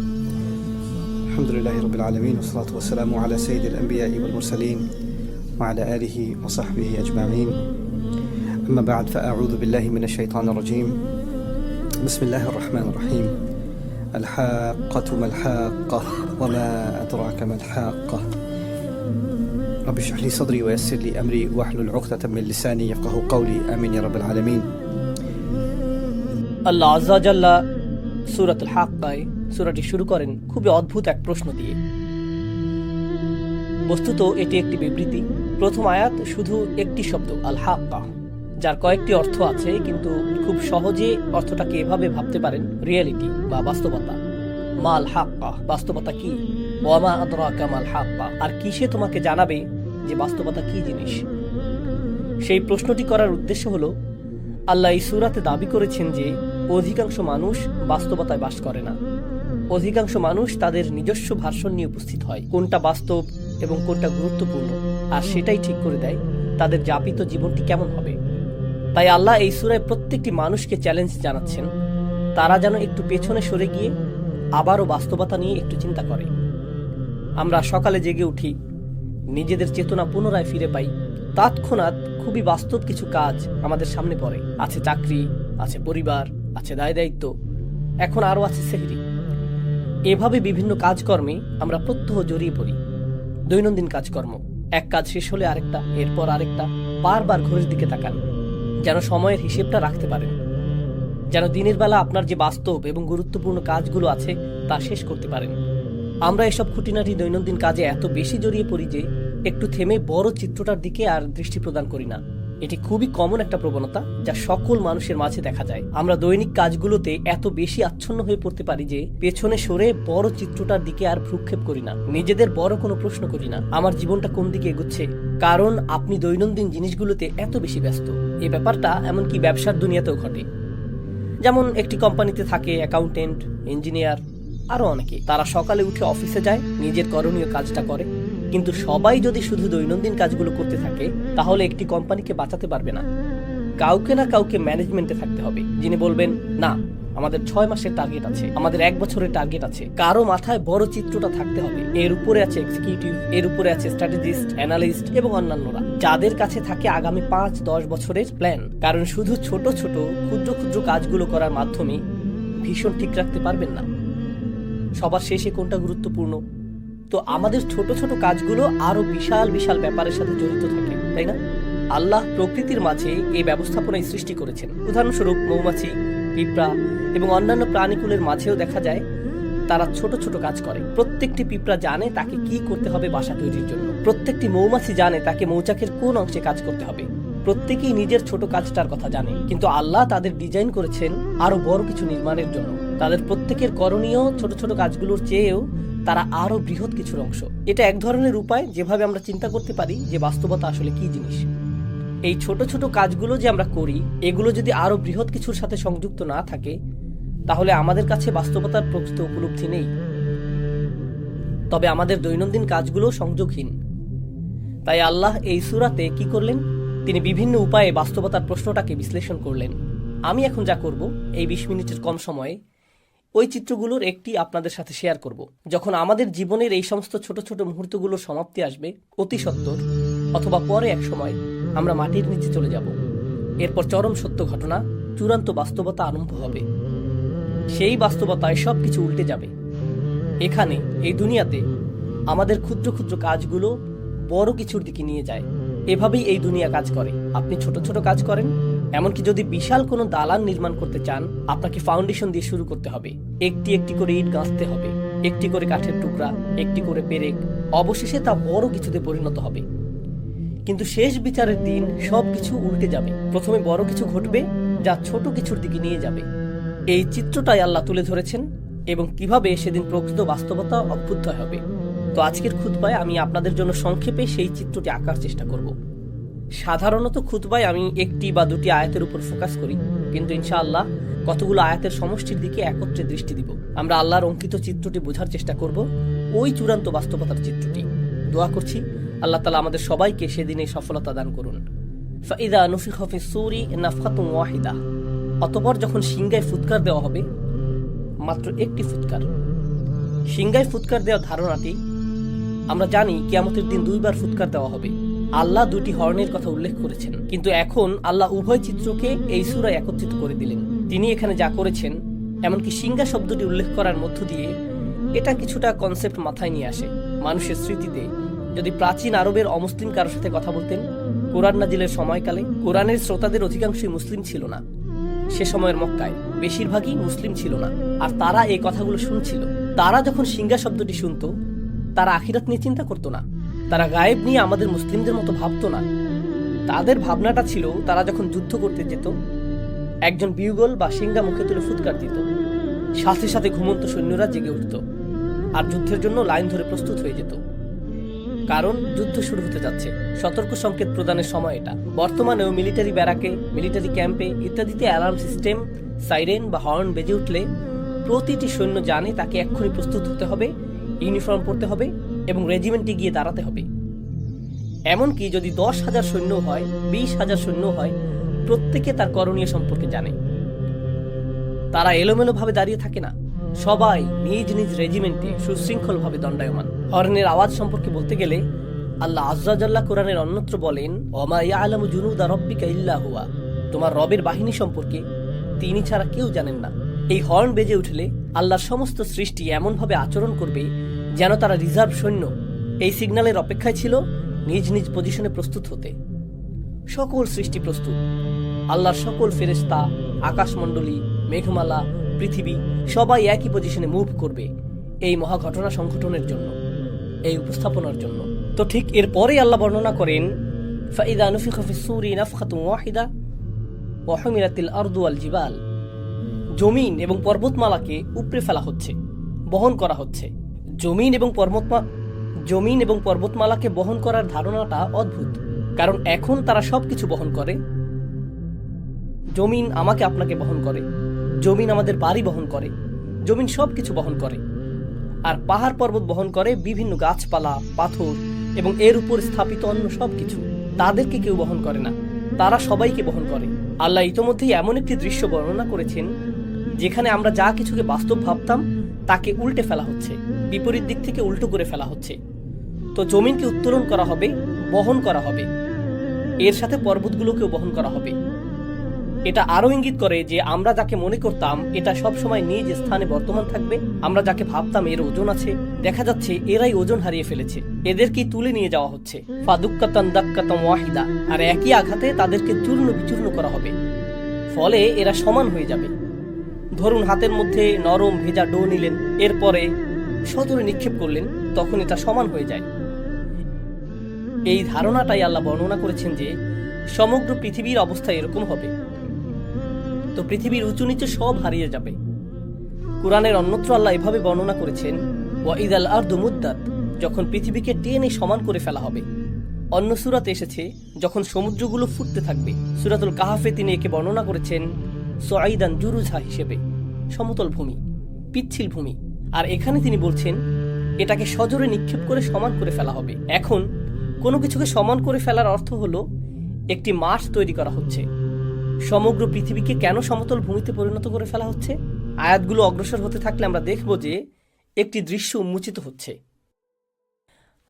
আলহামদুলিল্লাহি রাব্বিল আলামিন ওয়া সলাতু ওয়া সালামু আলা সাইয়্যিদিল আনবিয়া'i ওয়াল মুরসালিন ওয়া আলা আলিহি ওয়া সাহবিহি আজমাইন। আম্মা বা'দ, ফাআউযু বিল্লাহি মিনাশ শাইতানির রাজীম। বিসমিল্লাহির রাহমানির রাহিম। আল হাক্কাতু মাল হাক্কাহ ওয়া মা আদরাকা মাল হাক্কাহ। رب اشرح لي صدري ويسر لي أمري واحلل عقدة من لساني يفقهوا قولي آمين يا رب العالمين। আল্লাহ আযজা ওয়া জাল্লা সূরাতুল হাক্কায় সূরাটি শুরু করেন খুবই অদ্ভুত এক প্রশ্ন দিয়ে। বস্তুত এটি একটি বিবৃতি। প্রথম আয়াত শুধু একটি শব্দ আল হাক্কা, যার কয়েকটি অর্থ আছে, কিন্তু খুব সহজে অর্থটাকে এভাবে ভাবতে পারেন রিয়েলিটি বা বাস্তবতা। মাল হাক্কা, বাস্তবতা কি? ওয়া মা আদরাকা মাল হাক্কা, আর কিসে তোমাকে জানাবে যে বাস্তবতা কি জিনিস? সেই প্রশ্নটি করার উদ্দেশ্য হলো আল্লাহ এই সূরাতে দাবি করেছেন যে অধিকাংশ মানুষ বাস্তবতায় বাস করে না। অধিকাংশ মানুষ তাদের নিজস্ব ভার্সন নিয়ে উপস্থিত হয়, কোনটা বাস্তব এবং কোনটা গুরুত্বপূর্ণ, আর সেটাই ঠিক করে দেয় তাদের যাপিত জীবনটি কেমন হবে। তাই আল্লাহ এই সূরায় প্রত্যেকটি মানুষকে চ্যালেঞ্জ জানাচ্ছেন তারা যেন একটু পেছনে সরে গিয়ে আবারও বাস্তবতা নিয়ে একটু চিন্তা করে। আমরা সকালে জেগে উঠি, নিজেদের চেতনা পুনরায় ফিরে পাই, তৎক্ষণাৎ খুবই বাস্তব কিছু কাজ আমাদের সামনে পড়ে। আছে চাকরি, আছে পরিবার, আছে দায় দায়িত্ব, এখন আরও আছে সেহরি। এভাবে বিভিন্ন কাজকর্মে আমরা প্রত্যহ জড়িয়ে পড়ি। দৈনন্দিন কাজকর্ম, এক কাজ শেষ হলে আরেকটা, এরপর আরেকটা। বারবার ঘড়ির দিকে তাকান যেন সময়ের হিসেবটা রাখতে পারেন, যেন দিনের বেলা আপনার যে বাস্তব এবং গুরুত্বপূর্ণ কাজগুলো আছে তা শেষ করতে পারেন। আমরা এসব খুঁটিনাটি দৈনন্দিন কাজে এত বেশি জড়িয়ে পড়ি যে একটু থেমে বড় চিত্রটার দিকে আর দৃষ্টি প্রদান করি না। এটি খুবই কমন একটা প্রবণতা যা সকল মানুষের মাঝে দেখা যায়। আমরা দৈনিক কাজগুলোতে এত বেশি আচ্ছন্ন হয়ে পড়তে পারি যে পেছনে সরে বড় চিত্রটার দিকে আর ভ্রুক্ষেপ করি না, নিজেদের বড় কোনো প্রশ্ন করি না আমার জীবনটা কোন দিকে এগোচ্ছে, কারণ আপনি দৈনন্দিন জিনিসগুলোতে এত বেশি ব্যস্ত। এই ব্যাপারটা এমনকি ব্যবসার দুনিয়াতেও ঘটে। যেমন একটি কোম্পানিতে থাকে অ্যাকাউন্টেন্ট, ইঞ্জিনিয়ার, আরো অনেকে। তারা সকালে উঠে অফিসে যায়, নিজের করণীয় কাজটা করে, কিন্তু সবাই যদি শুধু দৈনন্দিন কাজগুলো করতে থাকে তাহলে একটি কোম্পানিকে বাঁচাতে পারবে না। কাউকে না কাউকে ম্যানেজমেন্টে থাকতে হবে যিনি বলবেন, না আমাদের 6 মাসের টার্গেট আছে, আমাদের 1 বছরের টার্গেট আছে। কারো মাথায় বড় চিত্রটা থাকতে হবে। এর উপরে আছে এক্সিকিউটিভ, এর উপরে আছে স্ট্র্যাটেজিস্ট, অ্যানালিস্ট এবং অন্যান্যরা, যাদের কাছে থাকে আগামী 5-10 বছরের প্ল্যান। কারণ শুধু ছোট ছোট ক্ষুদ্র ক্ষুদ্র কাজগুলো করার মাধ্যমে ভীষণ ঠিক রাখতে পারবেন না সবার শেষে কোনটা গুরুত্বপূর্ণ। তো আমাদের ছোট ছোট কাজগুলো আরো বিশাল বিশাল ব্যাপারের সাথে জড়িত থাকে, তাই না? আল্লাহ প্রকৃতির মাঝে এই ব্যবস্থাপনায় সৃষ্টি করেছেন। উদাহরণস্বরূপ মৌমাছি, পিঁপড়া এবং অন্যান্য প্রাণীকুলের মাঝেও দেখা যায় তারা ছোট ছোট কাজ করে। প্রত্যেকটি পিঁপড়া জানে তাকে কি করতে হবে বাসা তৈরির জন্য। প্রত্যেকটি মৌমাছি জানে তাকে মৌচাকের কোন অংশে কাজ করতে হবে। প্রত্যেকেই নিজের ছোট কাজটার কথা জানে, কিন্তু আল্লাহ তাদের ডিজাইন করেছেন আরো বড় কিছু নির্মাণের জন্য। তাদের প্রত্যেকের করণীয় ছোট ছোট কাজগুলোর চেয়েও তারা আরো বৃহৎ কিছুর অংশ। এটা এক ধরনের উপায় যেভাবে আমরা চিন্তা করতে পারি যে বাস্তবতা আসলে কি জিনিস। এই ছোট ছোট কাজগুলো যে আমরা করি, এগুলো যদি আরো বৃহৎ কিছুর সাথে সংযুক্ত না থাকে তাহলে আমাদের কাছে বাস্তবতার প্রকৃত উপলব্ধি নেই। তবে আমাদের দৈনন্দিন কাজগুলো সংযোগহীন। তাই আল্লাহ এই সূরাতে কি করলেন? তিনি বিভিন্ন উপায়ে বাস্তবতার প্রশ্নটাকে বিশ্লেষণ করলেন। আমি এখন যা করব এই 20 মিনিটের কম সময়ে ওই চিত্রগুলোর একটি আপনাদের সাথে শেয়ার করব। যখন আমাদের জীবনের এই সমস্ত ছোট ছোট মুহূর্তগুলোর সমাপ্তি আসবে অতি সত্বর, অথবা পরে এক সময় আমরা মাটির নিচে চলে যাব, এরপর চরম সত্য ঘটনা, চূড়ান্ত বাস্তবতা আরম্ভ হবে। সেই বাস্তবতায় সবকিছু উল্টে যাবে। এখানে এই দুনিয়াতে আমাদের ক্ষুদ্র ক্ষুদ্র কাজগুলো বড় কিছুর দিকে নিয়ে যায়। এভাবেই এই দুনিয়া কাজ করে। আপনি ছোট ছোট কাজ করেন, এমনকি যদি বিশাল কোনো দালান নির্মাণ করতে চান আপনাকে ফাউন্ডেশন দিয়ে শুরু করতে হবে। একটি একটি করে ইট গাঁথতে হবে, একটি করে কাঠের টুকরা, একটি করে পেরেক, অবশেষে তা বড় কিছুতে পরিণত হবে। কিন্তু শেষ বিচারের দিন সবকিছু উল্টে যাবে। প্রথমে বড় কিছু ঘটবে যা ছোট কিছুর দিকে নিয়ে যাবে। এই চিত্রটাই আল্লাহ তুলে ধরেছেন এবং কিভাবে সেদিন প্রকৃত বাস্তবতা অভ্যুদয় হবে। তো আজকের খুতবায় আমি আপনাদের জন্য সংক্ষেপে সেই চিত্রটি আঁকার চেষ্টা করব। সাধারণত খুতবায় আমি একটি বা দুটি আয়াতের উপর ফোকাস করি, কিন্তু ইনশাআল্লাহ কতগুলো আয়াতের সমষ্টির দিকে একত্রে দৃষ্টি দিব। আমরা আল্লাহর অঙ্কিত চিত্রটি বোঝার চেষ্টা করব, ওই চূড়ান্ত বাস্তবতার চিত্রটি। দোয়া করছি আল্লাহ তাআলা আমাদের সবাইকে সেদিনে সফলতা দান করুন। ফাইদা নুফিখা ফিস সূরি নাফখাতুন ওয়াহিদা, অতঃপর যখন সিংগায় ফুৎকার দেওয়া হবে, মাত্র একটি ফুৎকার। সিংগায় ফুৎকার দেওয়ার ধারণাটি আমরা জানি কিয়ামতের দিন 2 বার ফুৎকার দেওয়া হবে। আল্লাহ 2টি হর্নের কথা উল্লেখ করেছেন, কিন্তু এখন আল্লাহ উভয় চিত্রকে এই সূরায় একত্রিত করে দিলেন। তিনি এখানে যা করেছেন, এমনকি সিংগা শব্দটি উল্লেখ করার মধ্য দিয়ে এটা কিছুটা কনসেপ্ট মাথায় নিয়ে আসে। মানুষের স্মৃতিতে যদি প্রাচীন আরবের অমুসলিম কারোর সাথে কথা বলতেন কোরআন নাজিলের সময়কালে, কোরআনের শ্রোতাদের অধিকাংশই মুসলিম ছিল না। সে সময়ের মক্কায় বেশিরভাগই মুসলিম ছিল না, আর তারা এই কথাগুলো শুনছিল। তারা যখন সিংগা শব্দটি শুনত, তারা আখিরাত নিয়ে চিন্তা করতো না, তারা গায়েব নিয়ে আমাদের মুসলিমদের মতো ভাবতো না। তাদের ভাবনাটা ছিল তারা যখন যুদ্ধ করতে যেত, একজন বিউগল বা সিংগা মুখে তুলে ফুৎকার দিত, সাথে সাথে ঘুমন্ত সৈন্যরা জেগে উঠত আর যুদ্ধের জন্য লাইন ধরে প্রস্তুত হয়ে যেত। কারণ যুদ্ধ শুরু হতে যাচ্ছে, সতর্ক সংকেত প্রদানের সময় এটা। বর্তমানেও মিলিটারি ব্যারাকে, মিলিটারি ক্যাম্পে ইত্যাদিতে অ্যালার্ম সিস্টেম, সাইরেন বা হর্ন বেজে উঠলে প্রতিটি সৈন্য জানে তাকে এক্ষুনি প্রস্তুত হতে হবে, ইউনিফর্ম পরতে হবে এবং রেজিমেন্টে গিয়ে দাঁড়াতে হবে। এমনকি যদি 10,000 সৈন্য হয়, 20,000 সৈন্য হয়, প্রত্যেকে তার করণীয় সম্পর্কে জানে। তারা এলোমেলো ভাবে দাঁড়িয়ে থাকে না, সবাই নিজ নিজ রেজিমেন্টে সুশৃঙ্খল ভাবে দণ্ডায়মান। হর্নের আওয়াজ সম্পর্কে বলতে গেলে আল্লাহ আযজা জাল্লা কোরআনের অন্যত্র বলেন, ওমা ইয়ালামু জুনুদা রাব্বিকা ইল্লা হুয়া, তোমার রবের বাহিনী সম্পর্কে তিনি ছাড়া কেউ জানেন না। এই হর্ন বেজে উঠলে আল্লাহর সমস্ত সৃষ্টি এমনভাবে আচরণ করবে যেন তারা রিজার্ভ সৈন্য। এই সিগন্যালের অপেক্ষায় ছিল নিজ নিজ পজিশনে প্রস্তুত হতে। সকল সৃষ্টি প্রস্তুত। আল্লাহর সকল ফেরেশতা, আকাশমণ্ডলী, মেঘমালা, পৃথিবী সবাই একই পজিশনে মুভ করবে এই মহা ঘটনা সংঘটনের জন্য, এই উপস্থাপনার জন্য। তো ঠিক এরপরেই আল্লাহ বর্ণনা করেন ফাইদা নুফিখা ফিস-সূরি নাফখাতুন ওয়াহিদা ওয়া হুমিলাতিল আরদু ওয়াল জিবাল। জমিন এবং পর্বতমালাকে উপড়ে ফেলা হচ্ছে, বহন করা হচ্ছে। জমিন এবং পর্বতমালাকে বহন করার ধারণাটা অদ্ভুত, কারণ এখন তারা সবকিছু বহন করে। জমিন আমাকে আপনাকে বহন করে, জমিন আমাদের বাড়ি বহন করে, জমিন সবকিছু বহন করে। আর পাহাড় পর্বত বহন করে বিভিন্ন গাছপালা, পাথর এবং এর উপর স্থাপিত অন্য সবকিছু। তাদেরকে কেউ বহন করে না, তারা সবাইকে বহন করে। আল্লাহ ইতোমধ্যেই এমন একটি দৃশ্য বর্ণনা করেছেন যেখানে আমরা যা কিছুকে বাস্তব ভাবতাম তাকে উল্টে ফেলা হচ্ছে, বিপরীত দিক থেকে উল্টো করে ফেলা হচ্ছে। তো জমিনকে উত্তোলন করা হবে, বহন করা হবে, এর সাথে পর্বতগুলোকেও বহন করা হবে। এটা আরো ইঙ্গিত করে যে আমরা যাকে মনে করতাম এটা সব সময় নিজ স্থানে বর্তমান থাকবে, আমরা যাকে ভাবতাম এর ওজন আছে, দেখা যাচ্ছে এরাই ওজন হারিয়ে ফেলেছে, এদেরকেই তুলে নিয়ে যাওয়া হচ্ছে। ফাদুক্কাতান দাক্কাতাম ওয়াহিদা, আর একই আঘাতে তাদেরকে চূর্ণ বিচূর্ণ করা হবে, ফলে এরা সমান হয়ে যাবে। ধরুন হাতের মধ্যে নরম ভেজা ডো নিলেন, এরপরে সজোরে নিক্ষেপ করলেন, তখন এটা সমান হয়ে যায়। এই ধারণাটাই আল্লাহ বর্ণনা করেছেন যে সমগ্র পৃথিবীর অবস্থা এরকম হবে। তো পৃথিবীর উঁচু নিচে সব হারিয়ে যাবে। কুরআনের অন্যত্র আল্লাহ এভাবে বর্ণনা করেছেন, ওয়াইদাল আরদু মুদ্দাত, যখন পৃথিবীকে টেনে সমান করে ফেলা হবে। অন্য সূরাতে এসেছে যখন সমুদ্রগুলো ফুটতে থাকবে। সূরাতুল কাহাফে তিনি একে বর্ণনা করেছেন সুআইদান জুরুজা হিসেবে, সমতল ভূমি, পিচ্ছিল ভূমি। আর এখানে তিনি বলছেন এটাকে সজোরে নিক্ষেপ করে সমান করে ফেলা হবে। এখন কোনো কিছুকে সমান করে ফেলার অর্থ হলো একটি মাঠ তৈরি করা হচ্ছে। সমগ্র পৃথিবীকে কেন সমতল ভূমিতে পরিণত করে ফেলা হচ্ছে? আয়াতগুলো অগ্রসর হতে থাকলে আমরা দেখব যে একটি দৃশ্য উন্মোচিত হচ্ছে।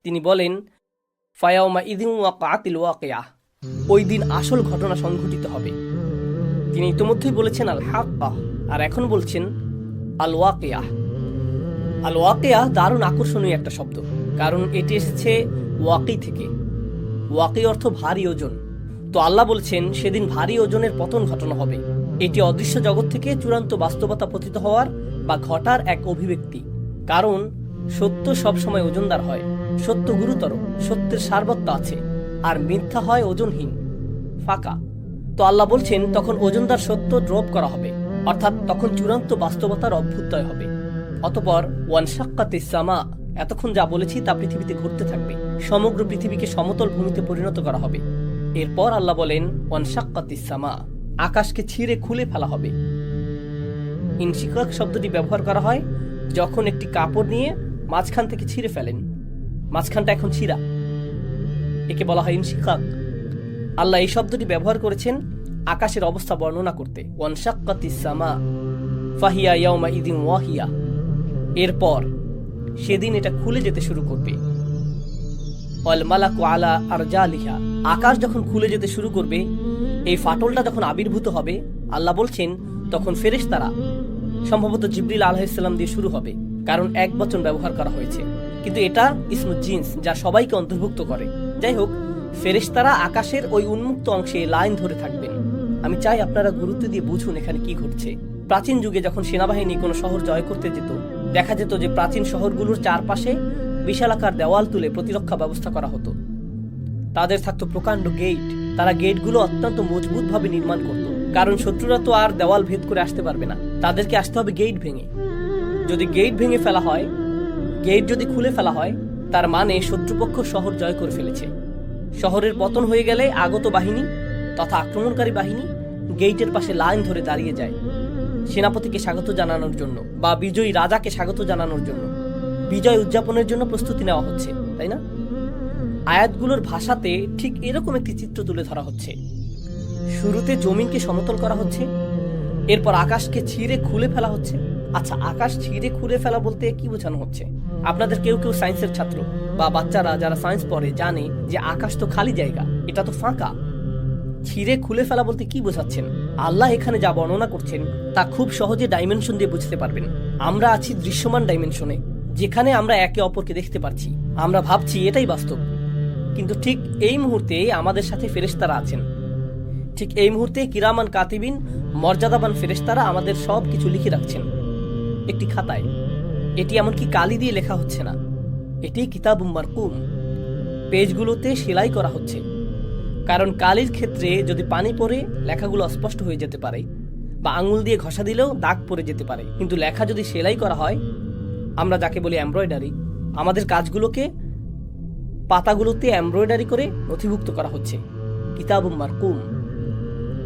তিনি বলেন, ফায়াউমা ইদিন ওয়াকাতিল ওয়াকিয়া, ওই দিন আসল ঘটনা সংঘটিত হবে। তিনি ইতিমধ্যেই বলেছেন আল হাক্কা, আর এখন বলছেন আল ওয়াকিয়া। আল ওয়াকিয়া দারুণ আকর্ষণীয় একটা শব্দ, কারণ এটি এসেছে ওয়াকি থেকে। ওয়াকি অর্থ ভারী ওজন। তো আল্লাহ বলছেন সেদিন ভারী ওজনের পতন ঘটনা হবে। এটি অদৃশ্য জগৎ থেকে চূড়ান্ত বাস্তবতা পতিত হওয়ার বা ঘটার এক অভিব্যক্তি। কারণ সত্য সবসময় ওজনদার হয়, সত্য গুরুতর, সত্যের সারবত্তা আছে, আর মিথ্যা হয় ওজনহীন, ফাঁকা। তো আল্লাহ বলছেন তখন ওজনদার সত্য ড্রপ করা হবে, অর্থাৎ তখন চূড়ান্ত বাস্তবতার অভ্যুদয় হবে। অতঃপর ওয়ানশাক্কাতিস সামা, এতক্ষণ যা বলেছি তা পৃথিবীতে ঘটতে থাকবে। সমগ্র পৃথিবীকে সমতল ভূমিতে পরিণত করা হবে। এরপর আল্লাহ বলেন ওয়ানশাক্কাতিস সামা, আকাশকে ছিঁড়ে খুলে ফেলা হবে। ইনশিকাক শব্দটি ব্যবহার করা হয় যখন একটি কাপড় নিয়ে মাঝখান থেকে ছিঁড়ে ফেলেন, মাঝখানটা এখন ছিঁড়া, একে বলা হয় ইনশিকাক। আল্লাহ এই শব্দটি ব্যবহার করেছেন আকাশের অবস্থা বর্ণনা করতে। ওয়ানশাক্কাতিস সামা ফাহিয়া ইয়াউমা ইদিন ওয়াহিয়া, এরপর সেদিন এটা খুলে যেতে শুরু করবে। ওয়াল মালাকু আলা আরজালিহা, আকাশ যখন খুলে যেতে শুরু করবে, এই ফাটলটা যখন আবির্ভূত হবে, আল্লাহ বলছেন তখন ফেরেশতারা, সম্ভবত জিবরিল আলাইহিস সালাম দিয়ে শুরু হবে, কারণ এক বচন ব্যবহার করা হয়েছে, কিন্তু এটা ইসমু জিন্স, যা সবাইকে অন্তর্ভুক্ত করে। যাই হোক, ফেরেশতারা আকাশের ওই উন্মুক্ত অংশে লাইন ধরে থাকবেন। আমি চাই আপনারা গুরুত্ব দিয়ে বুঝুন এখানে কি ঘটছে। প্রাচীন যুগে যখন সেনাবাহিনী কোনো শহর জয় করতে যেত, দেখা যেত যে প্রাচীন শহরগুলোর চারপাশে বিশালাকার দেওয়াল তুলে প্রতিরক্ষা ব্যবস্থা করা হতো। তাদের থাকতো প্রকাণ্ড গেট, তারা গেটগুলো অত্যন্ত মজবুতভাবে নির্মাণ করত, কারণ শত্রুরা তো আর দেওয়াল ভেদ করে আসতে পারবে না, তাদেরকে আসতে হবে গেট ভেঙে। যদি গেট ভেঙে ফেলা হয়, গেট যদি খুলে ফেলা হয়, তার মানে শত্রুপক্ষ শহর জয় করে ফেলেছে। শহরের পতন হয়ে গেলে আগত বাহিনী তথা আক্রমণকারী বাহিনী গেটের পাশে লাইন ধরে দাঁড়িয়ে যায়, সেনাপতিকে স্বাগত জানানোর জন্য বা বিজয়ী রাজাকে স্বাগত জানানোর জন্য, বিজয় উদযাপনের জন্য প্রস্তুতি নেওয়া হচ্ছে, তাই না? আয়াতগুলোর ভাষাতে ঠিক এরকম একটি চিত্র তুলে ধরা হচ্ছে। শুরুতে জমিনকে সমতল করা হচ্ছে, এরপর আকাশকে ছিঁড়ে খুলে ফেলা হচ্ছে। আচ্ছা, আকাশ ছিঁড়ে খুলে ফেলা বলতে কি বোঝানো হচ্ছে? আপনাদের কেউ কেউ সায়েন্সের ছাত্র বা বাচ্চারা যারা সায়েন্স পড়ে জানে যে আকাশ তো খালি জায়গা, এটা তো ফাঁকা। ছিঁড়ে খুলে ফেলা বলতে কি বোঝাচ্ছেন? আল্লাহ এখানে যা বর্ণনা করছেন তা খুব সহজে ডাইমেনশন দিয়ে বুঝতে পারবেন। আমরা আছি দৃশ্যমান ডাইমেনশনে, যেখানে আমরা একে অপরকে দেখতে পাচ্ছি, আমরা ভাবছি এটাই বাস্তব। কিন্তু ঠিক এই মুহূর্তে আমাদের সাথে ফেরেশতারা আছেন। ঠিক এই মুহূর্তে কিরামান কাতিবিন, মর্যাদাবান ফেরেশতারা আমাদের সব কিছু লিখে রাখছেন একটি খাতায়। এটি এমনকি কালি দিয়ে লেখা হচ্ছে না, এটি কিতাবুম মারকুম, পেজগুলোতে সেলাই করা হচ্ছে। কারণ কালির ক্ষেত্রে যদি পানি পড়ে লেখাগুলো অস্পষ্ট হয়ে যেতে পারে, বা আঙুল দিয়ে ঘষা দিলেও দাগ পড়ে যেতে পারে। কিন্তু লেখা যদি সেলাই করা হয়, আমরা যাকে বলি এমব্রয়ডারি, আমাদের কাজগুলোকে পাতাগুলোতে এমব্রয়ডারি করে নথিভুক্ত করা হচ্ছে। কিতাবুম মারকুম,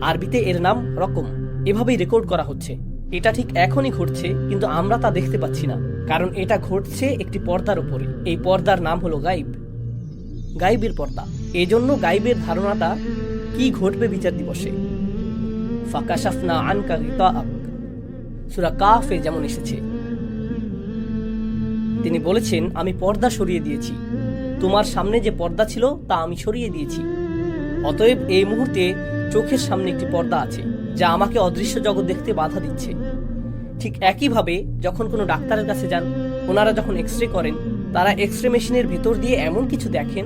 আরবিতে এর নাম রকম। এভাবেই রেকর্ড করা হচ্ছে। এটা ঠিক এখনই ঘটছে, কিন্তু আমরা তা দেখতে পাচ্ছি না, কারণ এটা ঘটছে একটি পর্দার উপরে। এই পর্দার নাম হলো গাইব, গাইবের পর্দা। এজন্য গাইবের ধারণাটা কি ঘটবে বিচার দিবসে। ফাকাশাফনা আনকা গিতাআক, সূরা কাফে যেমন এসেছে। তিনি বলেছেন, আমি পর্দা সরিয়ে দিয়েছি, তোমার সামনে যে পর্দা ছিল তা আমি সরিয়ে দিয়েছি। অতএব এই মুহূর্তে চোখের সামনে একটি পর্দা আছে, যা আমাকে অদৃশ্য জগৎ দেখতে বাধা দিচ্ছে। ঠিক একইভাবে যখন কোনো ডাক্তারের কাছে যান, ওনারা যখন এক্সরে করেন, তারা এক্সরে মেশিনের ভেতর দিয়ে এমন কিছু দেখেন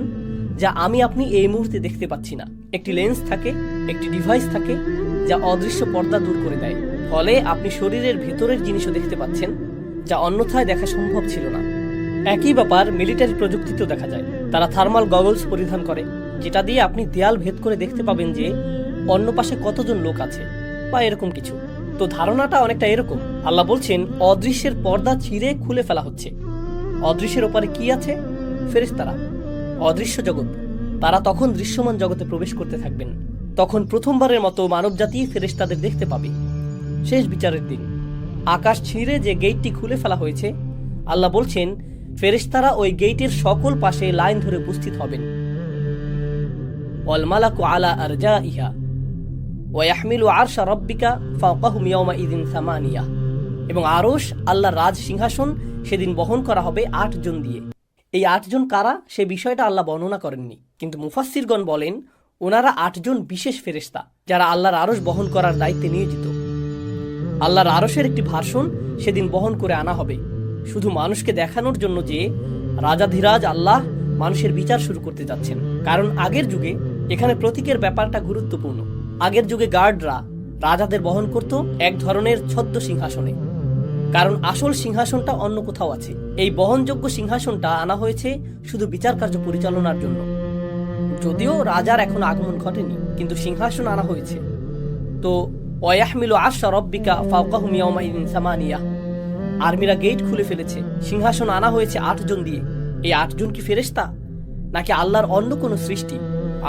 যা আমি আপনি এই মুহূর্তে দেখতে পাচ্ছি না। একটি লেন্স থাকে, একটি ডিভাইস থাকে, যা অদৃশ্য পর্দা দূর করে দেয়। ফলে আপনি শরীরের ভেতরের জিনিসও দেখতে পাচ্ছেন, যা অন্যথায় দেখা সম্ভব ছিল না। একই ব্যাপার মিলিটারি প্রযুক্তিতেও দেখা যায়। তারা থার্মাল গগলস পরিধান করে, যেটা দিয়ে আপনি দেয়াল ভেদ করে দেখতে পাবেন যে অন্য পাশে কতজন লোক আছে, বা এরকম কিছু। তো ধারণাটা অনেকটা এরকম। আল্লাহ বলছেন, অদৃশ্যের পর্দা ছিঁড়ে খুলে ফেলা হচ্ছে। অদৃশ্যের ওপরে কি আছে? ফেরেশতারা, অদৃশ্য জগৎ। তারা তখন দৃশ্যমান জগতে প্রবেশ করতে থাকবেন। তখন প্রথমবারের মতো মানবজাতি ফেরেশতাদের দেখতে পাবে। শেষ বিচারের দিন আকাশ ছিঁড়ে যে গেটটি খুলে ফেলা হয়েছে, আল্লাহ বলছেন ফেরেশতারা ওই গেটের সকল পাশে লাইন ধরে উপস্থিত হবেন। ওয়াল মালাকু আলা আরজাইহা ওয়া ইয়াহমিলু আরশা রাব্বিকা ফাওকাহুম ইয়াওমাইযিন সামানিয়া। এবং আরশ, আল্লাহর রাজ সিংহাসন, সেদিন বহন করা হবে 8 জন দিয়ে। এই 8 জন কারা, সে বিষয়টা আল্লাহ বর্ণনা করেননি, কিন্তু মুফাসসিরগণ বলেন ওনারা 8 জন বিশেষ ফেরেশতা, যারা আল্লাহর আরশ বহন করার দায়িত্বে নিয়োজিত। আল্লাহর আরশের একটি ভার্সন সেদিন বহন করে আনা হবে, শুধু মানুষকে দেখানোর জন্য যে রাজাধিরাজ আল্লাহ মানুষের বিচার শুরু করতে যাচ্ছেন। কারণ আগের যুগে এখানে প্রতীকের ব্যাপারটা গুরুত্বপূর্ণ। আগের যুগে গার্ডরা রাজাদের বহন করত এক ধরনের ছদ্ম সিংহাসনে, কারণ আসল সিংহাসনটা অন্য কোথাও আছে। এই বহনযোগ্য সিংহাসনটা আনা হয়েছে শুধু বিচার কার্য পরিচালনার জন্য। যদিও রাজার এখন আগমন ঘটেনি, কিন্তু সিংহাসন আনা হয়েছে। তো ওয়াহমিলু আরশা রাব্বিকা ফাওকাহুম ইয়াওমাইযিন সামানিয়া, আর্মিরা গেট খুলে ফেলেছে, সিংহাসন আনা হয়েছে 8 জন দিয়ে। এই 8 জন কি ফেরেশতা, নাকি আল্লাহর অন্য কোনো সৃষ্টি?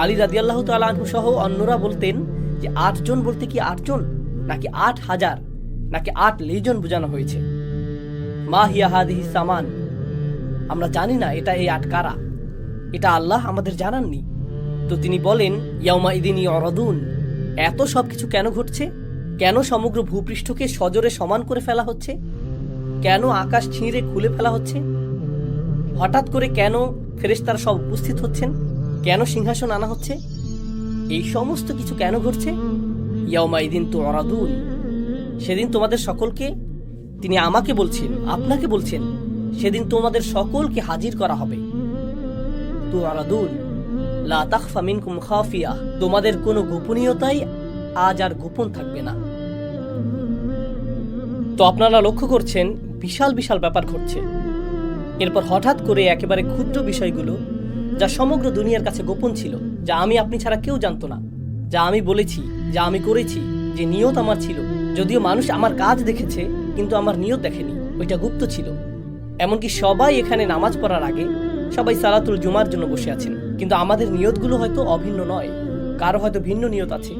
আলী রাদিয়াল্লাহু তাআলা আনহু সহ অন্যরা বলতেন যে 8 জন বলতে কি 8 জন, নাকি 8000, নাকি 8 লেজন বোঝানো হয়েছে। মা হিয়া হাদিহি সামান, আমরা জানি না এটা এই 8 কারা, এটা আল্লাহ আমাদের জানাননি। তো তিনি বলেন ইয়াউমাইযিন ইউরাদুন, এত সবকিছু কেন ঘটছে? কেন সমগ্র ভূপৃষ্ঠকে সজোরে সমান করে ফেলা হচ্ছে? কেন আকাশ ছিঁড়ে খুলে ফেলা হচ্ছে? হঠাৎ করে কেন ফেরেশতারা সব উপস্থিত হচ্ছেন? কেন সিংহাসন আনা হচ্ছে? এই সমস্ত কিছু কেন ঘটছে? ইয়াউমাইযিন তুরাদুন, সেদিন তোমাদের সকলকে, তিনি আমাকে বলছেন, আপনাকে বলছেন, সেদিন তোমাদের সকলকে হাজির করা হবে। তুরাদুন লা তাখফা মিনকুম খাফিয়া, তোমাদের কোনো গোপনীয়তাই আজ আর গোপন থাকবে না। তো আপনারা লক্ষ্য করছেন বিশাল বিশাল ব্যাপার ঘটছে। এরপর হঠাৎ করে একেবারে ক্ষুদ্র বিষয়গুলো, যা সমগ্র দুনিয়ার কাছে গোপন ছিল, যা আমি আপনি ছাড়া কেউ জানতো না, যা আমি বলেছি, যা আমি করেছি, যে নিয়ত আমার ছিল, যদিও মানুষ আমার কাজ দেখেছে কিন্তু আমার নিয়ত দেখেনি, ওইটা গুপ্ত ছিল। এমনকি সবাই এখানে নামাজ পড়ার আগে সবাই সালাতুল জুমার জন্য বসে আছেন, কিন্তু আমাদের নিয়তগুলো হয়তো অভিন্ন নয়, কারো হয়তো ভিন্ন নিয়ত আছে।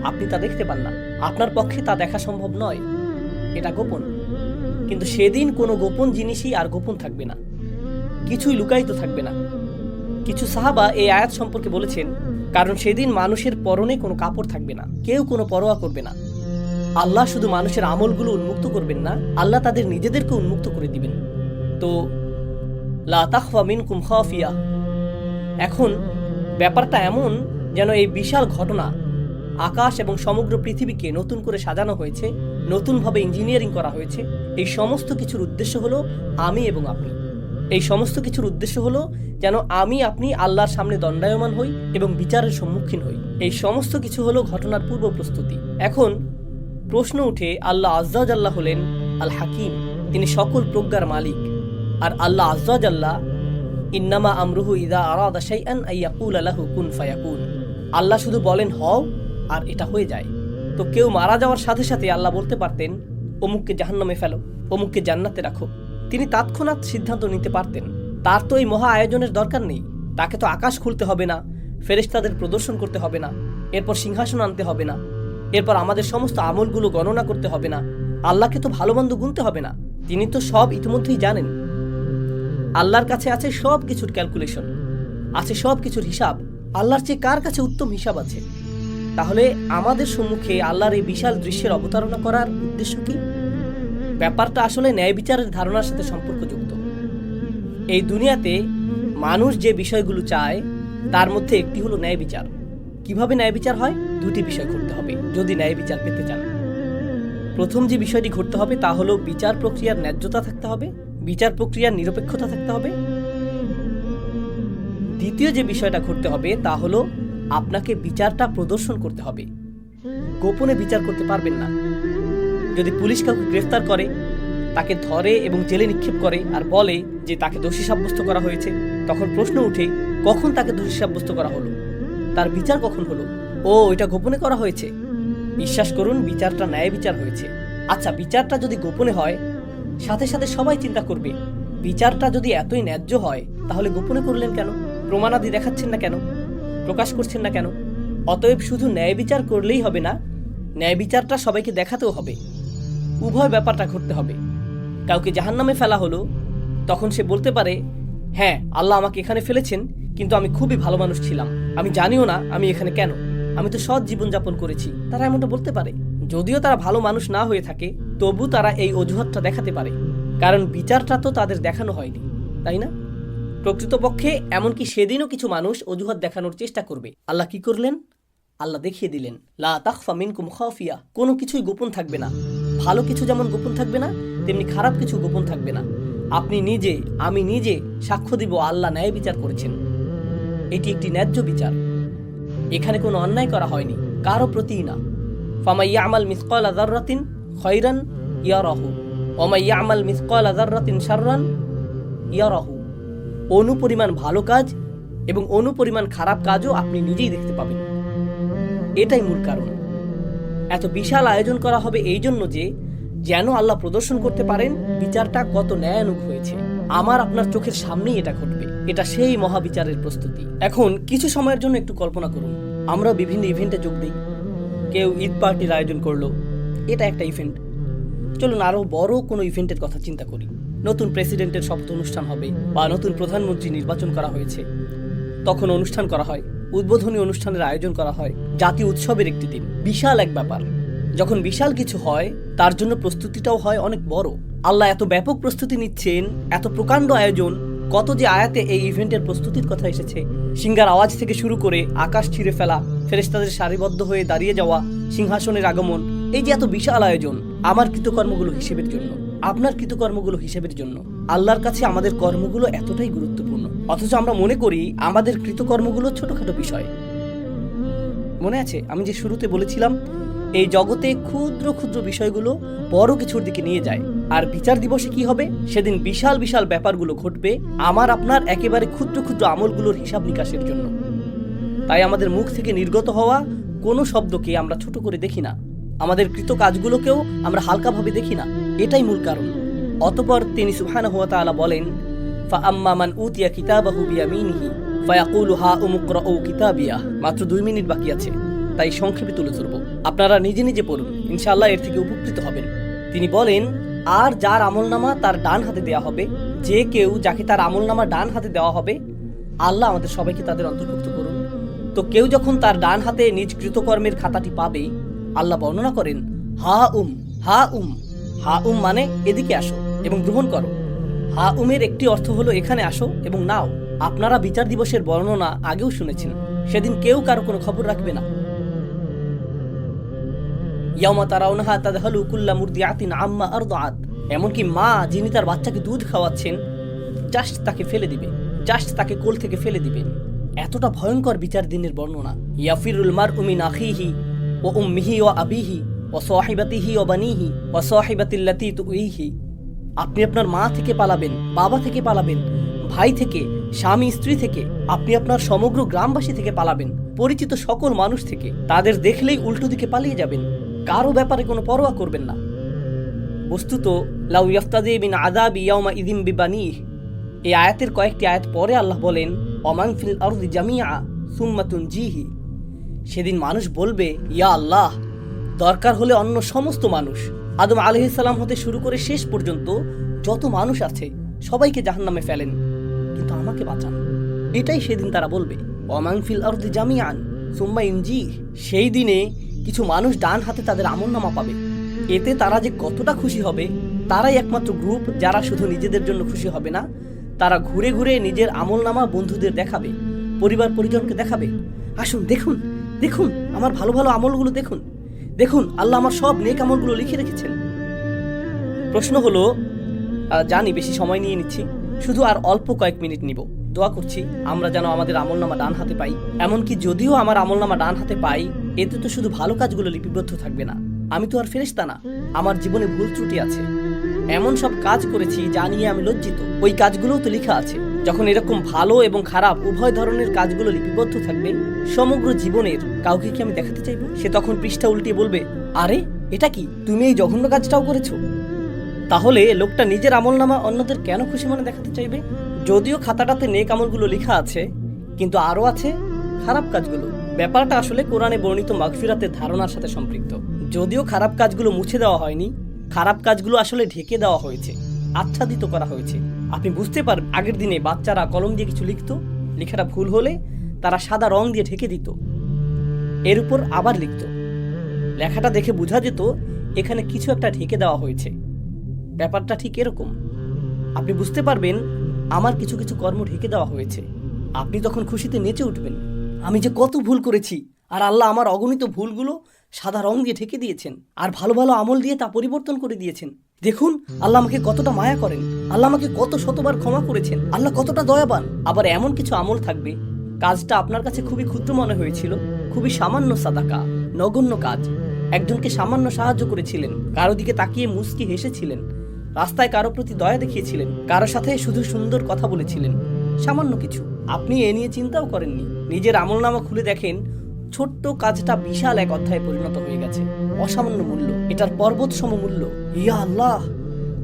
আপনি তা দেখতে পান না, আপনার পক্ষে তা দেখা সম্ভব নয়, এটা গোপন। কিন্তু সেদিন কোনো গোপন জিনিসই আর গোপন থাকবে না, কিছুই লুকায়িত থাকবে না। কিছু সাহাবা এই আয়াত সম্পর্কে বলেছেন, কারণ সেদিন মানুষের পরনে কোনো কাপড় থাকবে না, কেউ কোনো পরোয়া করবে না। আল্লাহ শুধু মানুষের আমলগুলো উন্মুক্ত করবেন না, আল্লাহ তাদের নিজেদেরকে উন্মুক্ত করে দিবেন। তো লা তাখফা মিনকুম খাফিয়া, এখন ব্যাপারটা এমন যেন এই বিশাল ঘটনা, আকাশ এবং সমগ্র পৃথিবীকে নতুন করে সাজানো হয়েছে, নতুনভাবে ইঞ্জিনিয়ারিং করা হয়েছে। এই সমস্ত কিছুর উদ্দেশ্য হলো আমি এবং আপনি। এই সমস্ত কিছুর উদ্দেশ্য হলো যেন আমি আপনি আল্লাহর সামনে দণ্ডায়মান হই এবং বিচারের সম্মুখীন হই। এই সমস্ত কিছু হলো ঘটনার পূর্ব প্রস্তুতি। এখন প্রশ্ন উঠে, আল্লাহ আজ্জা ওয়া জাল্লা হলেন আল হাকিম, তিনি সকল প্রজ্ঞার মালিক। আর আল্লাহ আজ্জা ওয়া জাল্লা ইন্নামা আমরুহু ইযা আরাদা শাইআন আইয়াকুলা লাহু কুন ফায়াকুন, আল্লাহ শুধু বলেন হও আর এটা হয়ে যায়। তো কেউ মারা যাওয়ার সাথে সাথে আল্লাহ বলতে পারতেন অমুককে জাহান্নামে ফেলো, অমুককে জান্নাতে রাখো। তিনি তৎক্ষণাৎ সিদ্ধান্ত নিতে পারতেন। তার তো এই মহা আয়োজনের দরকার নেই। তাকে তো আকাশ খুলতে হবে না, ফেরেশতাদের প্রদর্শন করতে হবে না, এরপর সিংহাসন আনতে হবে না, এরপর আমাদের সমস্ত আমলগুলো গণনা করতে হবে না, আল্লাহকে তো ভালো মন্দ গুনতে হবে না। তিনি তো সব ইতিমধ্যেই জানেন। আল্লাহর কাছে আছে সব কিছুর ক্যালকুলেশন, আছে সব কিছুর হিসাব। আল্লাহর চেয়ে কার কাছে উত্তম হিসাব আছে? তাহলে আমাদের সম্মুখে আল্লাহর এই বিশাল দৃশ্যের অবতারণা করার উদ্দেশ্য কি? ব্যাপারটা আসলে ন্যায় বিচারের ধারণার সাথে সম্পর্কযুক্ত। এই দুনিয়াতে মানুষ যে বিষয়গুলো চায় তার মধ্যে একটি হলো ন্যায় বিচার। কিভাবে ন্যায় বিচার হয়? দুটি বিষয় করতে হবে যদি ন্যায় বিচার পেতে চান। প্রথম যে বিষয়টি ঘটতে হবে তা হলো বিচার প্রক্রিয়ার ন্যায্যতা থাকতে হবে, বিচার প্রক্রিয়ার নিরপেক্ষতা থাকতে হবে। দ্বিতীয় যে বিষয়টা ঘটতে হবে তা হলো আপনাকে বিচারটা প্রদর্শন করতে হবে। গোপনে বিচার করতে পারবেন না। যদি পুলিশ কাউকে গ্রেফতার করে, তাকে ধরে এবং জেলে নিক্ষেপ করে আর বলে যে তাকে দোষী সাব্যস্ত করা হয়েছে, তখন প্রশ্ন উঠে কখন তাকে দোষী সাব্যস্ত করা হলো, তার বিচার কখন হলো? ও, এটা গোপনে করা হয়েছে। বিশ্বাস করুন, বিচারটা ন্যায় বিচার হয়েছে। আচ্ছা, বিচারটা যদি গোপনে হয় সাথে সাথে সবাই চিন্তা করবে বিচারটা যদি এতই ন্যায্য হয় তাহলে গোপনে করলেন কেন? প্রমাণাদি দেখাচ্ছেন না কেন? প্রকাশ করছেন না কেন? অতএব শুধু ন্যায় বিচার করলেই হবে না, ন্যায় বিচারটা সবাইকে দেখাতেও হবে। উভয় ব্যাপারটা ঘটতে হবে। কাউকে জাহান্নামে ফেলা হলো, তখন সে বলতে পারে, হ্যাঁ আল্লাহ আমাকে এখানে ফেলেছেন, কিন্তু আমি খুবই ভালো মানুষ ছিলাম, আমি জানিও না আমি এখানে কেন, আমি তো সৎ জীবনযাপন করেছি। তারা এমনটা বলতে পারে। যদিও তারা ভালো মানুষ না হয়ে থাকে, তবু তারা এই অজুহাতটা দেখাতে পারে, কারণ বিচারটা তো তাদের দেখানো হয়নি, তাই না? প্রকৃতপক্ষে এমনকি সেদিনও কিছু মানুষ অজুহাত দেখানোর চেষ্টা করবে। আল্লাহ কি করলেন? আল্লাহ দেখিয়ে দিলেন, লা তাখফা মিনকুম খাফিয়া, কোনো কিছুই গোপন থাকবে না। ভালো কিছু যেমন গোপন থাকবে না, তেমনি খারাপ কিছু গোপন থাকবে না। আপনি নিজে, আমি নিজে সাক্ষ্য দিব আল্লাহ ন্যায় বিচার করেছেন। এটি একটি ন্যায্য বিচার। এখানে কোনো অন্যায় করা হয়নি, কারো প্রতিই না। ফামান ইয়ামাল মিসকালা যাররাতিন খায়রান ইয়ারাহু ওয়া মান ইয়ামাল মিসকালা যাররাতিন শাররান ইয়ারাহু। অনুপরিমাণ ভালো কাজ এবং অনুপরিমাণ খারাপ কাজও আপনি নিজেই দেখতে পাবেন। এটাই মূল কারণ। এত বিশাল আয়োজন করা হবে এই জন্য যে যেন আল্লাহ প্রদর্শন করতে পারেন বিচারটা কত ন্যায়ানুগ হয়েছে। আমার আপনার চোখের সামনেই এটা ঘটবে। এটা সেই মহাবিচারের প্রস্তুতি। এখন কিছু সময়ের জন্য একটু কল্পনা করুন, আমরা বিভিন্ন ইভেন্টে যোগ দিই। কেউ ঈদ পার্টির আয়োজন করলো, এটা একটা ইভেন্ট। চলুন আরো বড় কোনো ইভেন্টের কথা চিন্তা করি। নতুন প্রেসিডেন্টের শপথ অনুষ্ঠান হবে বা নতুন প্রধানমন্ত্রী নির্বাচন করা হয়েছে, তখন অনুষ্ঠান করা হয়, উদ্বোধনী অনুষ্ঠানের আয়োজন করা হয়, জাতীয় উৎসবের একটি দিন। বিশাল এক ব্যাপার। যখন বিশাল কিছু হয় তার জন্য প্রস্তুতিটাও হয় অনেক বড়। আল্লাহ এত ব্যাপক প্রস্তুতি নিচ্ছেন, এত প্রকাণ্ড আয়োজন। কত যে আয়াতে এই ইভেন্টের প্রস্তুতির কথা এসেছে। সিঙ্গার আওয়াজ থেকে শুরু করে আকাশ ছিঁড়ে ফেলা, ফেরেশতাদের সারিবদ্ধ হয়ে দাঁড়িয়ে যাওয়া, সিংহাসনের আগমন, এই যে এত বিশাল আয়োজন আমার কৃতকর্মগুলো হিসেবের জন্য, আপনার কৃতকর্মগুলো হিসেবের জন্য। আল্লাহর কাছে আমাদের কর্মগুলো এতটাই গুরুত্বপূর্ণ, অথচ আমরা মনে করি আমাদের কৃতকর্মগুলো ছোটখাটো বিষয়। মনে আছে আমি যে শুরুতে বলেছিলাম এই জগতে ক্ষুদ্র ক্ষুদ্র বিষয়গুলো বড় কিছুর দিকে নিয়ে যায়। আর বিচার দিবসে কি হবে? সেদিন বিশাল বিশাল ব্যাপারগুলো ঘটবে আমার আপনার একেবারে ক্ষুদ্র ক্ষুদ্র আমলগুলোর হিসাব নিকাশের জন্য। তাই আমাদের মুখ থেকে নির্গত হওয়া কোনো শব্দকে আমরা ছোট করে দেখি না, আমাদের কৃত কাজগুলোকেও আমরা হালকাভাবে দেখি না। এটাই মূল কারণ। অতঃপর তিনি সুবহানাহু ওয়া তাআলা বলেন, ফাআম্মা মান উতিয়া কিতাবাহু বিয়ামিনিহি ফায়াকুলু হা উমুকরাউ কিতাবিয়া। মাত্র 2 মিনিট বাকি আছে, তাই সংক্ষেপে তুলে ধরব। আপনারা নিজে নিজে পড়ুন, ইনশাআল্লাহ এর থেকে উপকৃত হবেন। তিনি বলেন, আর যার আমলনামা তার ডান হাতে দেওয়া হবে, যে কেউ যাকে তার আমলনামা ডান হাতে দেওয়া হবে, আল্লাহ আমাদের সবাইকে তাদের অন্তর্ভুক্ত করুন। তো কেউ যখন তার ডান হাতে নিজ কৃতকর্মের খাতাটি পাবে, আল্লাহ বর্ণনা করেন, হা উম হা উম। হা উম মানে এদিকে আসো এবং গ্রহণ করো। হা উমের একটি অর্থ হলো এখানে আসো এবং নাও। আপনারা বিচার দিবসের বর্ণনা আগেও শুনেছেন। সেদিন কেউ কারো কোনো খবর রাখবে না। ইয়াউমা তারাউনাহা তাদহালু কুল্লা মুরদিআতিন আম্মা আরদাআত। এমনকি মা যিনি তার বাচ্চাকে দুধ খাওয়াচ্ছেন জাস্ট তাকে ফেলে দিবে, জাস্ট তাকে কোল থেকে ফেলে দিবেন। এতটা ভয়ঙ্কর বিচার দিনের বর্ণনা। ইয়াফিরুল মারউ মিন আখিহি ওয়া উম্মিহি ওয়া আবিহি ওয়া সাহিবাতিহি ওয়া বানিহি ওয়া সাহিবাতিল্লাতী তুইহি। আপনি আপনার মা থেকে পালাবেন, বাবা থেকে পালাবেন, ভাই থেকে, স্বামী স্ত্রী থেকে, আপনি আপনার সমগ্র গ্রামবাসী থেকে পালাবেন, পরিচিত সকল মানুষ থেকে। তাদের দেখলেই উল্টো দিকে পালিয়ে যাবেন, কারো ব্যাপারে কোনো পরোয়া করবেন না। বস্তুত লাউ ইয়াফতাদি মিন আযাবি ইয়াউমা ইযিম বিবানিহ, এই আয়াতের কয়েকটি আয়াত পরে আল্লাহ বলেন ওমান ফিল আরদি জামিআ সুম্মা তুনজিহি, সেদিন মানুষ বলবে ইয়া আল্লাহ, দরকার হলে অন্য সমস্ত মানুষ আদম আলাইহিস সালাম হতে শুরু করে শেষ পর্যন্ত যত মানুষ আছে সবাইকে জাহান্নামে ফেলেন, কিন্তু আমাকে বাঁচান। এটাই সেদিন তারা বলবে ওমান ফিল আরদি জামিআন সুম্মা ইনজিহ। সেই দিনে কিছু মানুষ ডান হাতে তাদের আমলনামা পাবে। এতে তারা যে কতটা খুশি হবে, তারাই একমাত্র গ্রুপ যারা শুধু নিজেদের জন্য খুশি হবে না, তারা ঘুরে ঘুরে নিজের আমলনামা বন্ধুদের দেখাবে, পরিবার পরিজনকে দেখাবে। আসুন দেখুন, দেখুন আমার ভালো ভালো আমলগুলো দেখুন, দেখুন আল্লাহ আমার সব নেক আমলগুলো লিখে রেখেছেন। প্রশ্ন হলো, জানি বেশি সময় নিয়ে নিচ্ছি, শুধু আর অল্প কয়েক মিনিট নিব। দোয়া করছি আমরা যেন আমাদের আমলনামা ডান হাতে পাই। এমনকি যদিও আমার আমলনামা ডান হাতে পাই, এতে তো শুধু ভালো কাজগুলো লিপিবদ্ধ থাকবে না। আমি তো আর ফেরেশতা না, আমার জীবনে ভুল ত্রুটি আছে, এমন সব কাজ করেছি যা নিয়ে আমি লজ্জিত, ওই কাজগুলোও তো লেখা আছে। যখন এরকম ভালো এবং খারাপ উভয় ধরনের কাজগুলো লিপিবদ্ধ থাকবে সমগ্র জীবনের, কাউকে কি আমি দেখাতে চাইবো? সে তখন পৃষ্ঠা উল্টিয়ে বলবে, আরে এটা কি, তুমি এই জঘন্য কাজটাও করেছো? তাহলে লোকটা নিজের আমলনামা অন্যদের কেন খুশি মনে দেখাতে চাইবে? যদিও খাতাটাতে নেক আমলগুলো লেখা আছে, কিন্তু আরও আছে খারাপ কাজগুলো। ব্যাপারটা আসলে কোরআনে বর্ণিত মাগফিরাতের ধারণার সাথে সম্পৃক্ত। যদিও খারাপ কাজগুলো মুছে দেওয়া হয়নি, খারাপ কাজগুলো আসলে ঢেকে দেওয়া হয়েছে, আচ্ছাদিত করা হয়েছে। আপনি বুঝতে পারবেন, আগের দিনে বাচ্চারা কলম দিয়ে কিছু লিখতো, লেখাটা ভুল হলে তারা সাদা রং দিয়ে ঢেকে দিত, এর উপর আবার লিখত। লেখাটা দেখে বোঝা যেত এখানে কিছু একটা ঢেকে দেওয়া হয়েছে। ব্যাপারটা ঠিক এরকম। আপনি বুঝতে পারবেন আমার কিছু কিছু কর্ম ঢেকে দেওয়া হয়েছে। আপনি তখন খুশিতে নেচে উঠবেন, আমি যে কত ভুল করেছি, আর আল্লাহ আমার অগণিত ভুলগুলো সাদা রং দিয়ে ঢেকে দিয়েছেন, আর ভালো ভালো আমল দিয়ে তা পরিবর্তন করে দিয়েছেন। দেখুন আল্লাহ আমাকে কতটা মায়া করেন, আল্লাহ আমাকে কত শতবার ক্ষমা করেছেন, আল্লাহ কতটা দয়াবান। আবার এমন কিছু আমল থাকবে, কাজটা আপনার কাছে খুবই ক্ষুদ্র মনে হয়েছিল, খুবই সামান্য সাদাকা, নগণ্য কাজ। একজনকে সামান্য সাহায্য করেছিলেন, কারো দিকে তাকিয়ে মুস্কি হেসেছিলেন, রাস্তায় কারো প্রতি দয়া দেখিয়েছিলেন, কারো সাথে শুধু সুন্দর কথা বলেছিলেন, সামান্য কিছু। আপনি এ নিয়ে চিন্তাও করেননি। নিজের আমলনামা খুলে দেখেন ছোট্ট কাজটা বিশাল এক অধ্যায়ে পরিণত হয়ে গেছে। অসামান্য মূল্য, এটার পর্বত সম মূল্য। ইয়া আল্লাহ,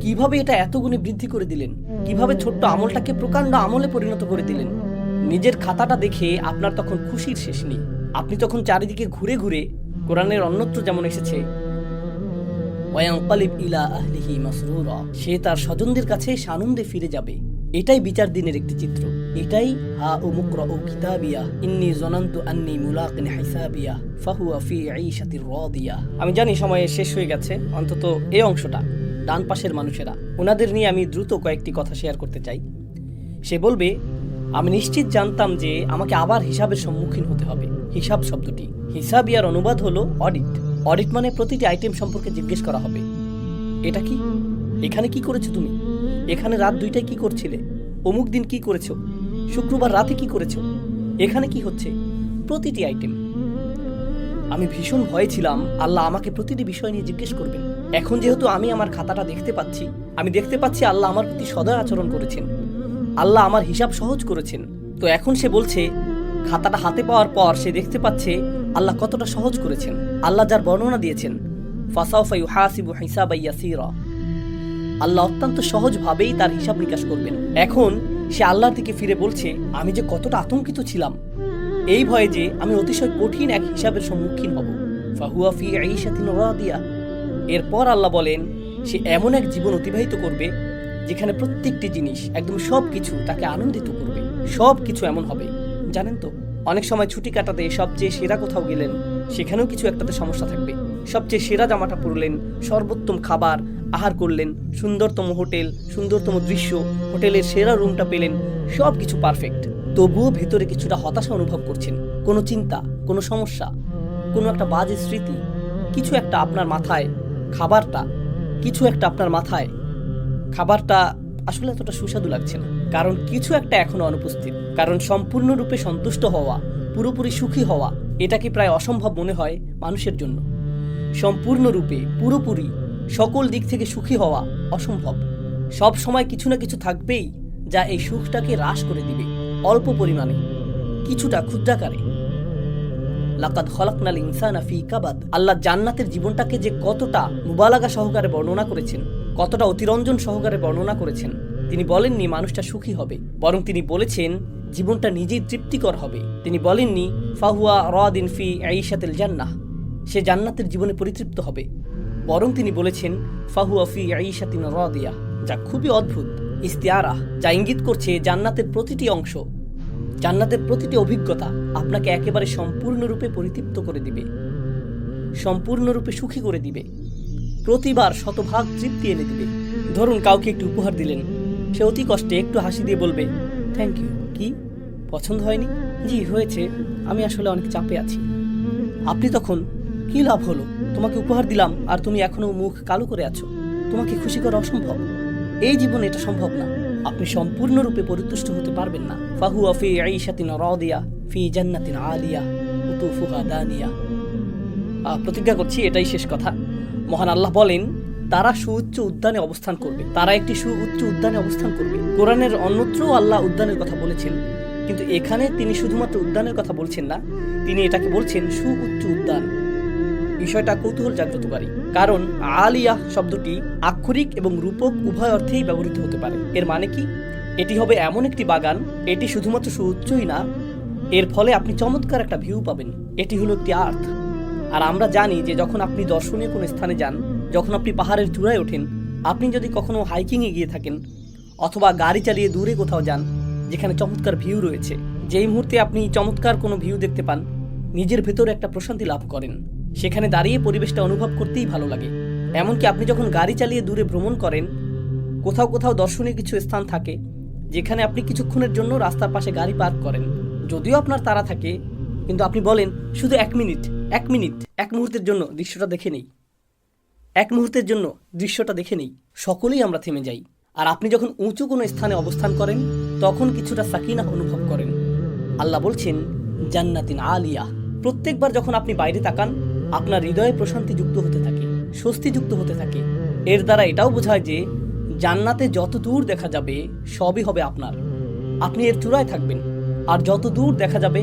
কিভাবে এটা এত গুণে বৃদ্ধি করে দিলেন, কিভাবে ছোট্ট আমলটাকে প্রকাণ্ড আমলে পরিণত করে দিলেন। নিজের খাতাটা দেখে আপনার তখন খুশির শেষ নেই। আপনি তখন চারিদিকে ঘুরে ঘুরে, কোরআনের অন্যত্র যেমন এসেছে ওয়ায়ানকালিব ইলা আহলিহি মাসরুরা, সে তার স্বজনদের কাছে সানন্দে ফিরে যাবে। এটাই বিচার দিনের একটি চিত্র। এটাই হা উমুকরাউ কিতাবিয়া ইন্নী যানানতু আন্নী মুলাকিন হিসাবিয়া ফাহুয়া ফি ঈশাতির রাদিয়া। আমি জানি সময় শেষ হয়ে গেছে, অন্তত এই অংশটা। ডান পাশের মানুষেরা, ওনাদের নিয়ে আমি দ্রুত কয়েকটি কথা শেয়ার করতে চাই। সে বলবে, আমি নিশ্চিত জানতাম যে আমাকে আবার হিসাবের সম্মুখীন হতে হবে। হিসাব শব্দটি, হিসাবিয়ার অনুবাদ হলো অডিট। অডিট মানে প্রতিটি আইটেম সম্পর্কে জিজ্ঞেস করা হবে। এটা কি, এখানে কি করেছো তুমি, এখানে রাত 2টায় কি করছিলে, অমুক দিন কি করেছো, শুক্রবার রাতে কি করেছো, এখানে কি হচ্ছে, প্রতিটি আইটেম। আমি ভীষণ ভয়ে ছিলাম আল্লাহ আমাকে প্রতিটি বিষয় নিয়ে জিজ্ঞেস করবেন। এখন যেহেতু আমি আমার খাতাটা দেখতে পাচ্ছি, আমি দেখতে পাচ্ছি আল্লাহ আমার প্রতি সদয় আচরণ করেছেন, আল্লাহ আমার হিসাব সহজ করেছেন। তো এখন সে বলছে, খাতাটা হাতে পাওয়ার পর সে দেখতে পাচ্ছে আল্লাহ কতটা সহজ করেছেন। আল্লাহ যার বর্ণনা দিয়েছেন, ফাসাউফা ইউহাসিবু হিসাবান ইয়াসীরা, আল্লাহ অত্যন্ত সহজভাবেই তার হিসাব নিকাশ করবেন। এখন সে আল্লাহর দিকে ফিরে বলছে, আমি যে কতটা আতঙ্কিত ছিলাম, এই ভয়ে যে আমি অতিশয় কঠিন এক হিসাবের সম্মুখীন হব। ফাহুয়া ফি ঈশাতিন রাদিয়া। এরপর আল্লাহ বলেন, সে এমন এক জীবন অতিবাহিত করবে যেখানে প্রত্যেকটি জিনিস, একদম সব কিছু তাকে আনন্দিত করবে। সব কিছু এমন হবে, জানেন তো, অনেক সময় ছুটি কাটাতে সবচেয়ে সেরা কোথাও গেলেন, সেখানেও কিছু একটাতে সমস্যা থাকবে। সবচেয়ে সেরা জামাটা পরলেন, সর্বোত্তম খাবার আহার করলেন, সুন্দরতম হোটেল, সুন্দরতম দৃশ্য, হোটেলের সেরা রুমটা পেলেন, সব কিছু পারফেক্ট, তবুও ভেতরে কিছুটা হতাশা অনুভব করছেন। কোনো চিন্তা, কোনো সমস্যা, কোনো একটা বাজে স্মৃতি, কিছু একটা আপনার মাথায়, খাবারটা, কিছু একটা আপনার মাথায়, খাবারটা আসলে এতটা সুস্বাদু লাগছে না, কারণ কিছু একটা এখনো অনুপস্থিত। কারণ সম্পূর্ণরূপে সন্তুষ্ট হওয়া, পুরোপুরি সুখী হওয়া, এটাকে প্রায় অসম্ভব মনে হয় মানুষের জন্য। সম্পূর্ণরূপে, পুরোপুরি, সকল দিক থেকে সুখী হওয়া অসম্ভব। সব সময় কিছু না কিছু থাকবেই যা এই সুখটাকে হ্রাস করে দিবে, অল্প পরিমাণে, কিছুটা ক্ষুদ্রাকারে। লাকাদ খলাকনাল ইনসানা ফি কাবাদ। আল্লাহ জান্নাতের জীবনটাকে যে কতটা মুবালাগা সহকারে বর্ণনা করেছেন, কতটা অতিরঞ্জন সহকারে বর্ণনা করেছেন। তিনি বলেননি মানুষটা সুখী হবে, বরং তিনি বলেছেন জীবনটা নিজেই তৃপ্তিকর হবে। তিনি বলেননি ফাহুয়া রাদিন ফি আইশাতিল জান্নাহ, সে জান্নাতের জীবনে পরিতৃপ্ত হবে, বরং তিনি বলেছেন ফাহুয়া ফি আইশাতিন রাদিয়া, যা খুবই অদ্ভুত ইস্তিআরা, যা ইঙ্গিত করছে জান্নাতের প্রতিটি অংশ, জান্নাতের প্রতিটি অভিজ্ঞতা আপনাকে একেবারে সম্পূর্ণরূপে পরিতৃপ্ত করে দিবে, সম্পূর্ণরূপে সুখী করে দিবে, প্রতিবার শতভাগ তৃপ্তি এনে দিবে। ধরুন কাউকে একটু উপহার দিলেন, সে অতি কষ্টে একটু হাসি দিয়ে বলবে থ্যাংক ইউ। কি পছন্দ হয়নি? জি হয়েছে, আমি আসলে অনেক চাপে আছি। আপনি তখন কি লাভ হলো? তোমাকে উপহার দিলাম আর তুমি এখনো মুখ কালো করে আছো। তোমাকে খুশি করা অসম্ভব, এই জীবনে এটা সম্ভব না। আপনি সম্পূর্ণরূপে পরিতুষ্ট হতে পারবেন না। ফাহুয়া ফি আইশাতিন রাদিয়া ফি জান্নাতিন আলিয়া কুতুফুহা দানিয়া। প্রতিজ্ঞা করছি এটাই শেষ কথা। মহান আল্লাহ বলেন তারা সুউচ্চ উদ্যানে অবস্থান করবে, তারা একটি সুউচ্চ উদ্যানে অবস্থান করবে। কোরআনের অন্যত্রও আল্লাহ উদ্যানের কথা বলেছেন, কিন্তু এখানে তিনি শুধুমাত্র উদ্যানের কথা বলছেন না, তিনি এটাকে বলছেন সুউচ্চ উদ্যান। বিষয়টা কৌতূহল জাগ্রতকারী, কারণ আলিয়া শব্দটি আক্ষরিক এবং রূপক উভয় অর্থেই ব্যবহৃত হতে পারে। এর মানে কি? এটি হবে এমন একটি বাগান, এটি শুধুমাত্র সুউচ্চই না, এর ফলে আপনি চমৎকার একটা ভিউ পাবেন। এটি হলো একটি আর্থ। আর আমরা জানি যে যখন আপনি দর্শনীয় কোনো স্থানে যান, যখন আপনি পাহাড়ের চূড়ায় ওঠেন, আপনি যদি কখনো হাইকিংয়ে গিয়ে থাকেন অথবা গাড়ি চালিয়ে দূরে কোথাও যান যেখানে চমৎকার ভিউ রয়েছে, যেই মুহূর্তে আপনি চমৎকার কোনো ভিউ দেখতে পান, নিজের ভেতরে একটা প্রশান্তি লাভ করেন। সেখানে দাঁড়িয়ে পরিবেশটা অনুভব করতেই ভালো লাগে। এমনকি আপনি যখন গাড়ি চালিয়ে দূরে ভ্রমণ করেন, কোথাও কোথাও দর্শনীয় কিছু স্থান থাকে যেখানে আপনি কিছুক্ষণের জন্য রাস্তার পাশে গাড়ি পার্ক করেন। যদিও আপনার তাড়া থাকে, কিন্তু আপনি বলেন শুধু এক মিনিট, এক মুহূর্তের জন্য দৃশ্যটা দেখে নেই, এক মুহূর্তের জন্য দৃশ্যটা দেখে নেই। সকলেই আমরা থেমে যাই। আর আপনি যখন উঁচু কোনো স্থানে অবস্থান করেন, তখন কিছুটা সাকিনা অনুভব করেন। আল্লাহ বলছেন জান্নাতিন আলিয়া। প্রত্যেকবার যখন আপনি বাইরে তাকান, আপনার হৃদয়ে প্রশান্তি যুক্ত হতে থাকে, স্বস্তি যুক্ত হতে থাকে। এর দ্বারা এটাও বোঝায় যে জান্নাতে যত দূর দেখা যাবে সবই হবে আপনার, আপনি এর চূড়ায় থাকবেন। আর যত দূর দেখা যাবে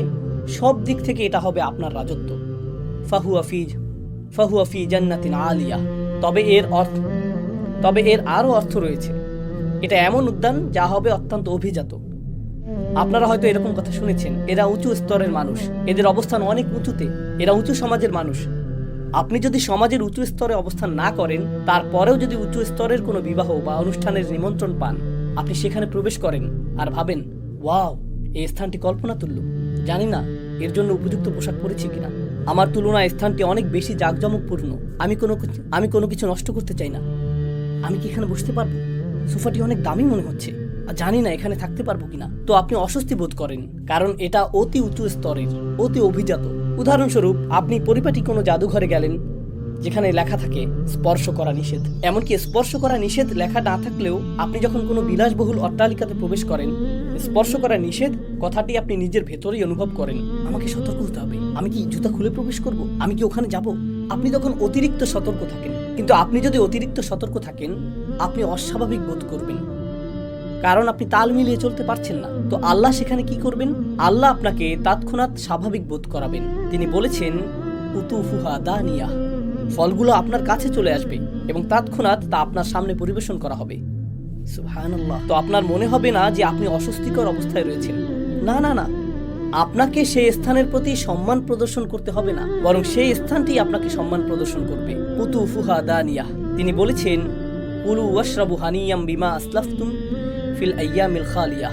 সব দিক থেকে এটা হবে আপনার রাজত্ব। ফাহুয়া ফি জান্নাতিন আলিয়া। তবে এর আরও অর্থ রয়েছে। এটা এমন উদ্যান যা হবে অত্যন্ত অভিজাত। আপনারা হয়তো এরকম কথা শুনেছেন, এরা উঁচু স্তরের মানুষ, এদের অবস্থান অনেক উঁচুতে, এরা উঁচু সমাজের মানুষ। আপনি যদি সমাজের উঁচু স্তরে অবস্থান না করেন, তারপরেও যদি উঁচু স্তরের কোনো বিবাহ বা অনুষ্ঠানের নিমন্ত্রণ পান, আপনি সেখানে প্রবেশ করেন আর ভাবেন ওয়াও, এই স্থানটি কল্পনা তুল্য, জানি না এর জন্য উপযুক্ত পোশাক পরেছি কিনা, আমার তুলনায় স্থানটি অনেক বেশি জাঁকজমকপূর্ণ, আমি কোনো কিছু নষ্ট করতে চাই না, আমি কি এখানে বসতে পারবো? সোফাটি অনেক দামি মনে হচ্ছে, আর জানি না এখানে থাকতে পারবো কিনা। তো আপনি অস্বস্তি বোধ করেন, কারণ এটা অতি উঁচু স্তরের, অতি অভিজাত। উদাহরণস্বরূপ, আপনি পরিপাটি কোনো জাদুঘরে গেলেন যেখানে লেখা থাকে স্পর্শ করা নিষেধ। এমনকি স্পর্শ করা নিষেধ লেখা না থাকলেও আপনি যখন কোনো বিলাসবহুল অট্টালিকাতে প্রবেশ করেন, স্পর্শ করা নিষেধ কথাটি আপনি নিজের ভেতরেই অনুভব করেন। আমাকে সতর্ক হতে হবে, আমি কি জুতা খুলে প্রবেশ করব? আমি কি ওখানে যাব? আপনি তখন অতিরিক্ত সতর্ক থাকেন। কিন্তু আপনি যদি অতিরিক্ত সতর্ক থাকেন, আপনি অস্বাভাবিক বোধ করবেন, কারণ আপনি তাল মিলিয়ে চলতে পারছেন না। তো আল্লাহ সেখানে কি করবেন? আল্লাহ আপনাকে তৎক্ষণাৎ স্বাভাবিক বোধ করাবেন। তিনি বলেছেন কুতুফুহা দানিয়া, ফলগুলো আপনার কাছে চলে আসবে এবং তৎক্ষণাৎ তা আপনার সামনে পরিবেশন করা হবে। সুবহানাল্লাহ। তো আপনার মনে হবে না যে আপনি অস্বস্তিকর অবস্থায় রয়েছেন। না না না, আপনাকে সেই স্থানের প্রতি সম্মান প্রদর্শন করতে হবে না, বরং সেই স্থানটি আপনাকে সম্মান প্রদর্শন করবে। কুতুফুহা দানিয়া। তিনি বলেছেন কুলু ওয়াশরাবু হানিয়াম বিমা আসলাফতুম ফিল আইয়ামিল খালিয়া।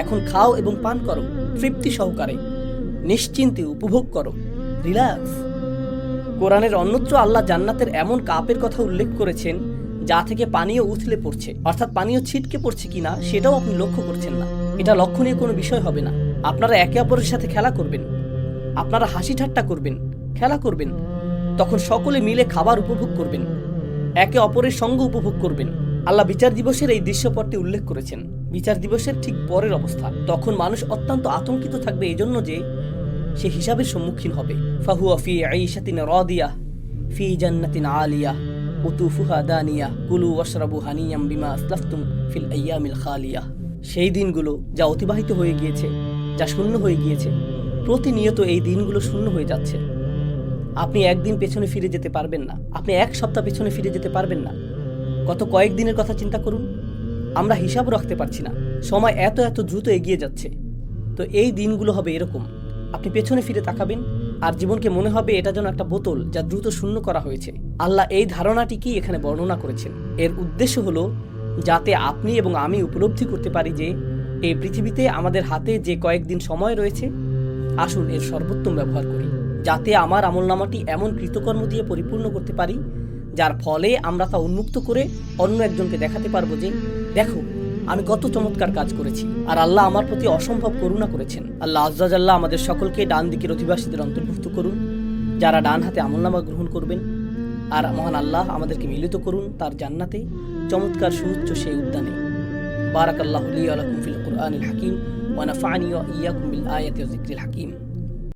এখন খাও এবং পান করো তৃপ্তি সহকারে, নিশ্চিন্তে উপভোগ করো, রিল্যাক্স। কোরআনের অন্যত্র আল্লাহ জান্নাতের এমন কাপের কথা উল্লেখ করেছেন যা থেকে পানীয় উথলে পড়ছে, অর্থাৎ পানীয় ছিটকে পড়ছে কিনা সেটাও আপনি লক্ষ্য করছেন না। এটা লক্ষণীয় কোনো বিষয় হবে না। আপনারা একে অপরের সাথে খেলা করবেন, আপনারা হাসি ঠাট্টা করবেন, খেলা করবেন, তখন সকলে মিলে খাবার উপভোগ করবেন, একে অপরের সঙ্গ উপভোগ করবেন। আল্লাহ বিচার দিবসের এই দৃশ্যপটটি উল্লেখ করেছেন। বিচার দিবসের ঠিক পরের অবস্থা, তখন মানুষ অত্যন্ত আতঙ্কিত থাকবে এই জন্য যে সে হিসাবের সম্মুখীন হবে। ফাহুয়া ফি আইশাতিন রাদিয়া ফি জান্নাতিন আলিয়া কুতুফুহা দানিয়া কুলু ওয়াশরাবু হানিয়াম বিমা আসলাফতুম ফিল আইয়ামিল খালিয়া। সেই দিনগুলো যা অতিবাহিত হয়ে গিয়েছে, যা শূন্য হয়ে গিয়েছে, প্রতিনিয়ত এই দিনগুলো শূন্য হয়ে যাচ্ছে। আপনি একদিন পেছনে ফিরে যেতে পারবেন না, আপনি এক সপ্তাহ পেছনে ফিরে যেতে পারবেন না। গত কয়েকদিনের কথা চিন্তা করুন, আমরা হিসাব রাখতে পারছি না, সময় এত এত দ্রুত এগিয়ে যাচ্ছে। তো এই দিনগুলো হবে এরকম, আপনি পেছনে ফিরে তাকাবেন আর জীবনকে মনে হবে এটা যেন একটা বোতল যা দ্রুত শূন্য করা হয়েছে। আল্লাহ এই ধারণাটিকেই এখানে বর্ণনা করেছেন। এর উদ্দেশ্য হলো যাতে আপনি এবং আমি উপলব্ধি করতে পারি যে এই পৃথিবীতে আমাদের হাতে যে কয়েকদিন সময় রয়েছে, আসুন এর সর্বোত্তম ব্যবহার করি, যাতে আমার আমলনামাটি এমন কৃতকর্ম দিয়ে পরিপূর্ণ করতে পারি যার ফলে আমরা তা উন্মুক্ত করে অন্য একজনকে দেখাতে পারবো যে দেখো আমি কত চমৎকার কাজ করেছি, আর আল্লাহ আমার প্রতি অসম্ভব করুণা করেছেন। আল্লাহ আজ্জা জাল্লাহ আমাদের সকলকে ডান দিকের অধিবাসীদের অন্তর্ভুক্ত করুন, যারা ডান হাতে আমলনামা গ্রহণ করবেন। আর মহান আল্লাহ আমাদেরকে মিলিত করুন তার জান্নাতে, চমৎকার সুউচ্চ সেই উদ্যানে। বারাকাল্লাহু লি ওয়া লাকুম ফিল কুরআনিল হাকীম ওয়া নাফা'নি ওয়া ইয়্যাকুম বিল আয়াতি ওয়া যিকরিল হাকীম।